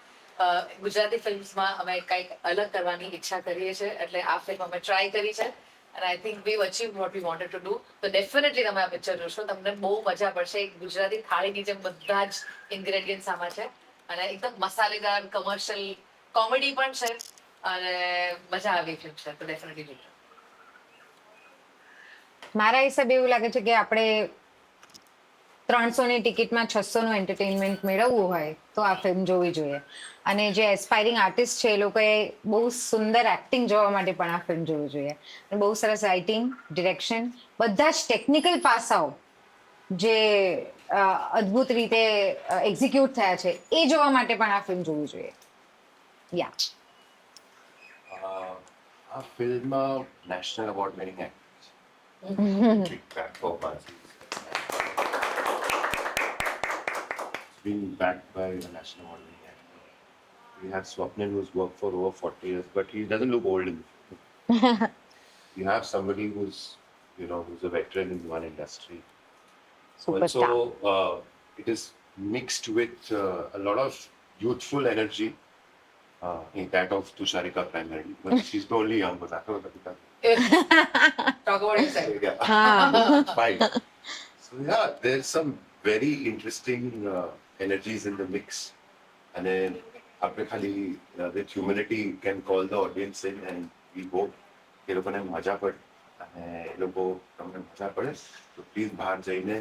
ગુજરાતી ફિલ્મ્સમાં અમે કંઈક અલગ કરવાની ઈચ્છા કરીએ છીએ એટલે આ ફિલ્મ અમે ટ્રાય કરી છે and I think we've achieved what we wanted to do. તો ડેફિનેટલી તમે આ પિક્ચર જોશો તમને બહુ મજા પડશે એક ગુજરાતી થાળીની જેમ બધા જ ઇન્ગ્રેડિયન્ટ્સ આમાં છે અને એકદમ મસાલેદાર કમર્શિયલ કોમેડી પણ છે અને મજા આવી ફિલ્મ છે તો ડેફિનેટલી જોજો મારા હિસાબે એવું લાગે છે કે આપણે 300ની ટિકિટમાં 600નું એન્ટરટેનમેન્ટ મેળવવું હોય તો આ ફિલ્મ જોવી જોઈએ અને જે એસ્પાયરિંગ આર્ટિસ્ટ છે એ લોકોએ બહુ સુંદર એક્ટિંગ જોવા માટે પણ આ ફિલ્મ જોવી જોઈએ અને બહુ સરસ રાઇટિંગ ડિરેક્શન બધા જ ટેકનિકલ પાસાઓ જે અદ્ભુત રીતે એક્ઝિક્યુટ થયા છે એ જોવા માટે પણ આ ફિલ્મ જોવી જોઈએ યા આ ફિલ્મમાં national award winning actor big back for Bharti. Being backed by a national award winning actor. We have Swapnil who's worked for over 40 years, but he doesn't look old in the film. You have somebody who's a veteran in one industry. Superstar. Also, it is mixed with a lot of youthful energy. In that of Tusharika primarily, but she's the only young one. talk about yourself. Yeah. Fine. So yeah, there's some very interesting energies in the mix, and then આપણે ખાલી with humility can call the audience in, and we hope એ લોકોને મજા પડે અને એ લોકો તમને મજા પડે તો પ્લીઝ બહાર જઈને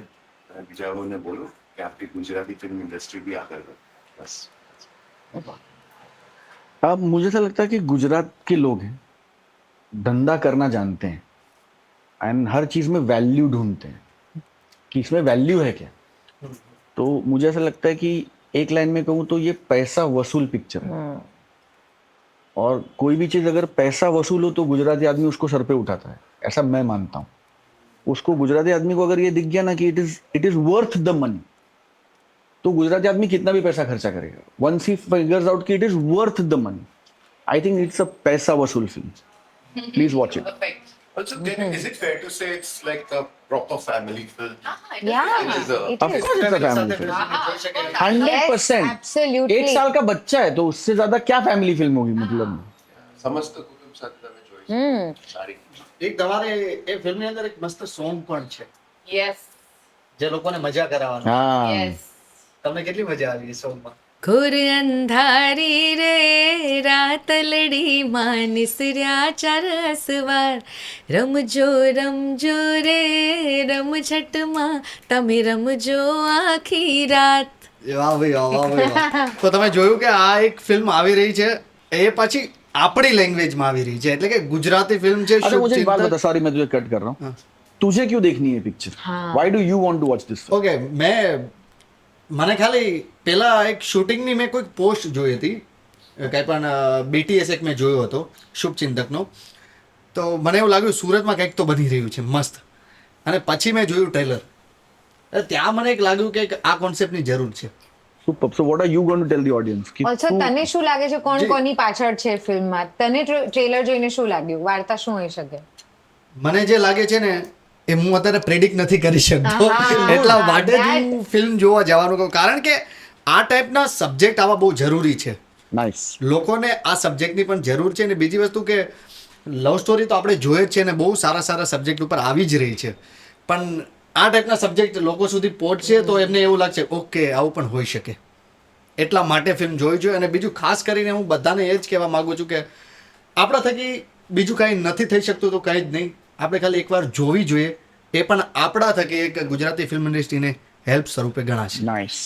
બીજાઓને બોલો કે આપણી ગુજરાતી ફિલ્મ ઇન્ડસ્ટ્રી બી આગળ વધે બસ अब मुझे ऐसा लगता है कि गुजरात के लोग हैं, धंधा करना जानते हैं एंड हर चीज में वैल्यू ढूंढते हैं कि इसमें वैल्यू है क्या. तो मुझे ऐसा लगता है कि एक लाइन में कहूँ तो ये पैसा वसूल पिक्चर है. और कोई भी चीज अगर पैसा वसूल हो तो गुजराती आदमी उसको सर पे उठाता है, ऐसा मैं मानता हूँ. उसको गुजराती आदमी को अगर ये दिख गया ना कि it is worth the money, तो गुजराती आदमी कितना भी पैसा खर्चा करेगा. वंस ही फिगर्स आउट कि it is worth the money, I think it's a पैसा वसूल film. Please watch it. Perfect. Also, is it fair to say it's like a proper family film? Yeah, It is a- it Of is. course it's a family film. 100%. Absolutely. 1 साल का बच्चा है तो उससे ज्यादा क्या फैमिली फिल्म होगी मतलब. સમસ્ત કુટુંબ સાથે તમે જોઈ સારી. એક તમારે એ ફિલ્મની અંદર એક મસ્ત સોંગ પણ છે Yes. જે લોકોને મજા કરાવવાનું. हाँ. Yes. તમને કેટલી મજા આવી એ સોંગમાં? ઘોર અંધારી રે રાતલડી માં નિસર્યા ચાર અસવાર રમજો રમજો રે રમઝટમાં તમે રમજો આખી રાત. વાહ ભાઈ વાહ, વાહ ભાઈ વાહ. તો તમે જોયું કે આ એક ફિલ્મ આવી રહી છે એ પછી આપણી લેંગ્વેજમાં આવી રહી છે, એટલે કે ગુજરાતી ફિલ્મ છે. अच्छा मुझे एक बात શુભચિંતક. बता, सॉरी मैं तुझे कट कर रहा हूँ. तुझे क्यों देखनी है पिक्चर? हाँ. Why do you want to watch this? Okay, મને ખાલી પેલા એક શૂટિંગની મેં કોઈક પોસ્ટ જોઈ હતી, કંઈ પણ BTS એક મેં જોયો હતો શુભચિંતકનો. તો મને એવું લાગ્યું સુરતમાં કંઈક તો બની રહ્યું છે મસ્ત, અને પછી મેં જોયું ટ્રેલર. ત્યાં મને એક લાગ્યું કે આ કોન્સેપ્ટની જરૂર છે. Superb. So what are you going to tell the audience? कि ઓલ્સો तू- તને શું લાગે છે કોણ જી. કોની પાછળ છે ફિલ્મમાં? તને ટ્રેલર જોઈને શું લાગ્યું? વાર્તા શું હોઈ શકે? મને જે લાગે છે ને એ હું અત્યારે પ્રેડિક્ટ નથી કરી શકતો, આહા. એટલા માટે જ That- હું ફિલ્મ જોવા જવાનું કહું, કારણ કે આ ટાઈપના સબ્જેક્ટ આવા બહુ જરૂરી છે. Nice. લોકોને આ સબ્જેક્ટની પણ જરૂર છે. અને બીજી વસ્તુ કે લવ સ્ટોરી તો આપણે જોઈએ જ છે ને બહુ સારા સારા સબ્જેક્ટ ઉપર આવી જ રહી છે, પણ આ ટાઈપના સબ્જેક્ટ લોકો સુધી પહોંચશે તો એમને એવું લાગશે ઓકે આવું પણ હોઈ શકે. એટલા માટે ફિલ્મ જોવી જોઈએ. અને બીજું ખાસ કરીને હું બધાને એ જ કહેવા માગું છું કે આપણા થકી બીજું કાંઈ નથી થઈ શકતું તો કંઈ જ નહીં, આપણે ખાલી એકવાર જોવી જોઈએ. એ પણ આપણા થકી એક ગુજરાતી ફિલ્મ ઇન્ડસ્ટ્રીને હેલ્પ સ્વરૂપે ગણાશે. Nice.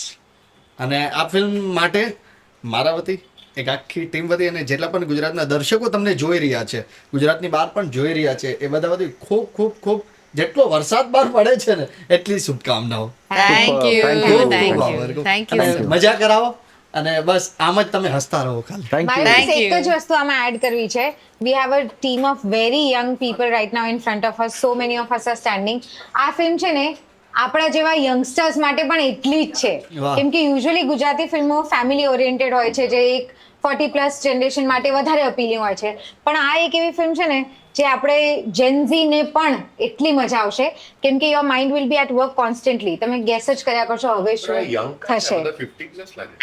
અને આ ફિલ્મ માટે મારા વતી એક આખી ટીમ વતી અને જેટલા પણ ગુજરાતના દર્શકો તમને જોઈ રહ્યા છે, ગુજરાતની બહાર પણ જોઈ રહ્યા છે, એ બધા વતી ખૂબ ખૂબ ખૂબ જેટલો વરસાદ બહાર પડે છે ને એટલી શુભકામનાઓ. Thank you Thank you. Thank ખૂબ યુ આભાર. થેન્ક અને યુ. મજા કરાવો અને બસ આમ જ તમે હસતા રહો ખાલી. Thank you. મારે Thank બસ એક you. જ વસ્તુ આમાં એડ કરવી છે. We have a team of very young people right now in front of us. So many of us are standing. આ ફિલ્મ છે ને આપણા જેવા યંગસ્ટર્સ માટે પણ એટલી જ છે. વાહ. કેમ કે યુઝ્યુઅલી ગુજરાતી ફિલ્મો ફેમિલી ઓરિએન્ટેડ હોય છે, જે એક 40+ જનરેશન માટે વધારે અપીલિંગ હોય છે. પણ આ એક એવી ફિલ્મ છે ને જે આપણે જેનઝીને પણ એટલી મજા આવશે, કેમ કે your mind will be at work constantly. તમે ગેસ જ કર્યા કરશો હવે શું યંગ થશે. બધા 50 પ્લસ લાગે.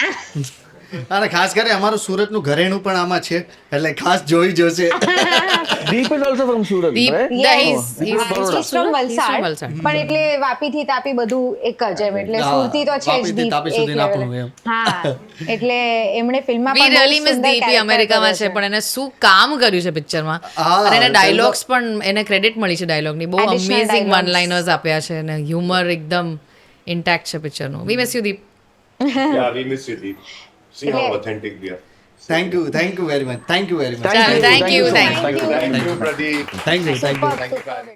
અને ખાસ કરી અમારું સુરતનું ઘરેણું પણ આમાં છે, એટલે ખાસ જોઈ જોશે. Deep is also from Surat, Deep, right? yeah, Yes. he's He's from Valsad. Valsad. પણ એટલે વાપીથી તાપી બધું એક જ એમ, એટલે હા, સુરતી તો છે જ વાપીથી દીપ તાપી એક સુધીનું level. આપણું એમ. હા, એટલે એમણે ફિલ્મમાં વી પણ બહુ રિયલી મિસ સુંદર દીપી character અમેરિકામાં કર્યો છે, પણ એને શું કામ કર્યું છે પિક્ચરમાં. હા, અને એને dialogue- ડાયલોગ્સ પણ એને ક્રેડિટ મળી છે ડાયલોગની. બહુ Additional amazing dialogues. One liners આપ્યા છે અને હ્યુમર એકદમ ઇન્ટેક્ટ છે પિક્ચરનું. We miss you Deep. Yeah, we miss you, Deep. See how એટલે- authentic we are. Thank you very much. Thank you very much. ચાલો, thank you, so thank much. you. Thank you, Pradeep. Thank you. Superb, Thank you. superb.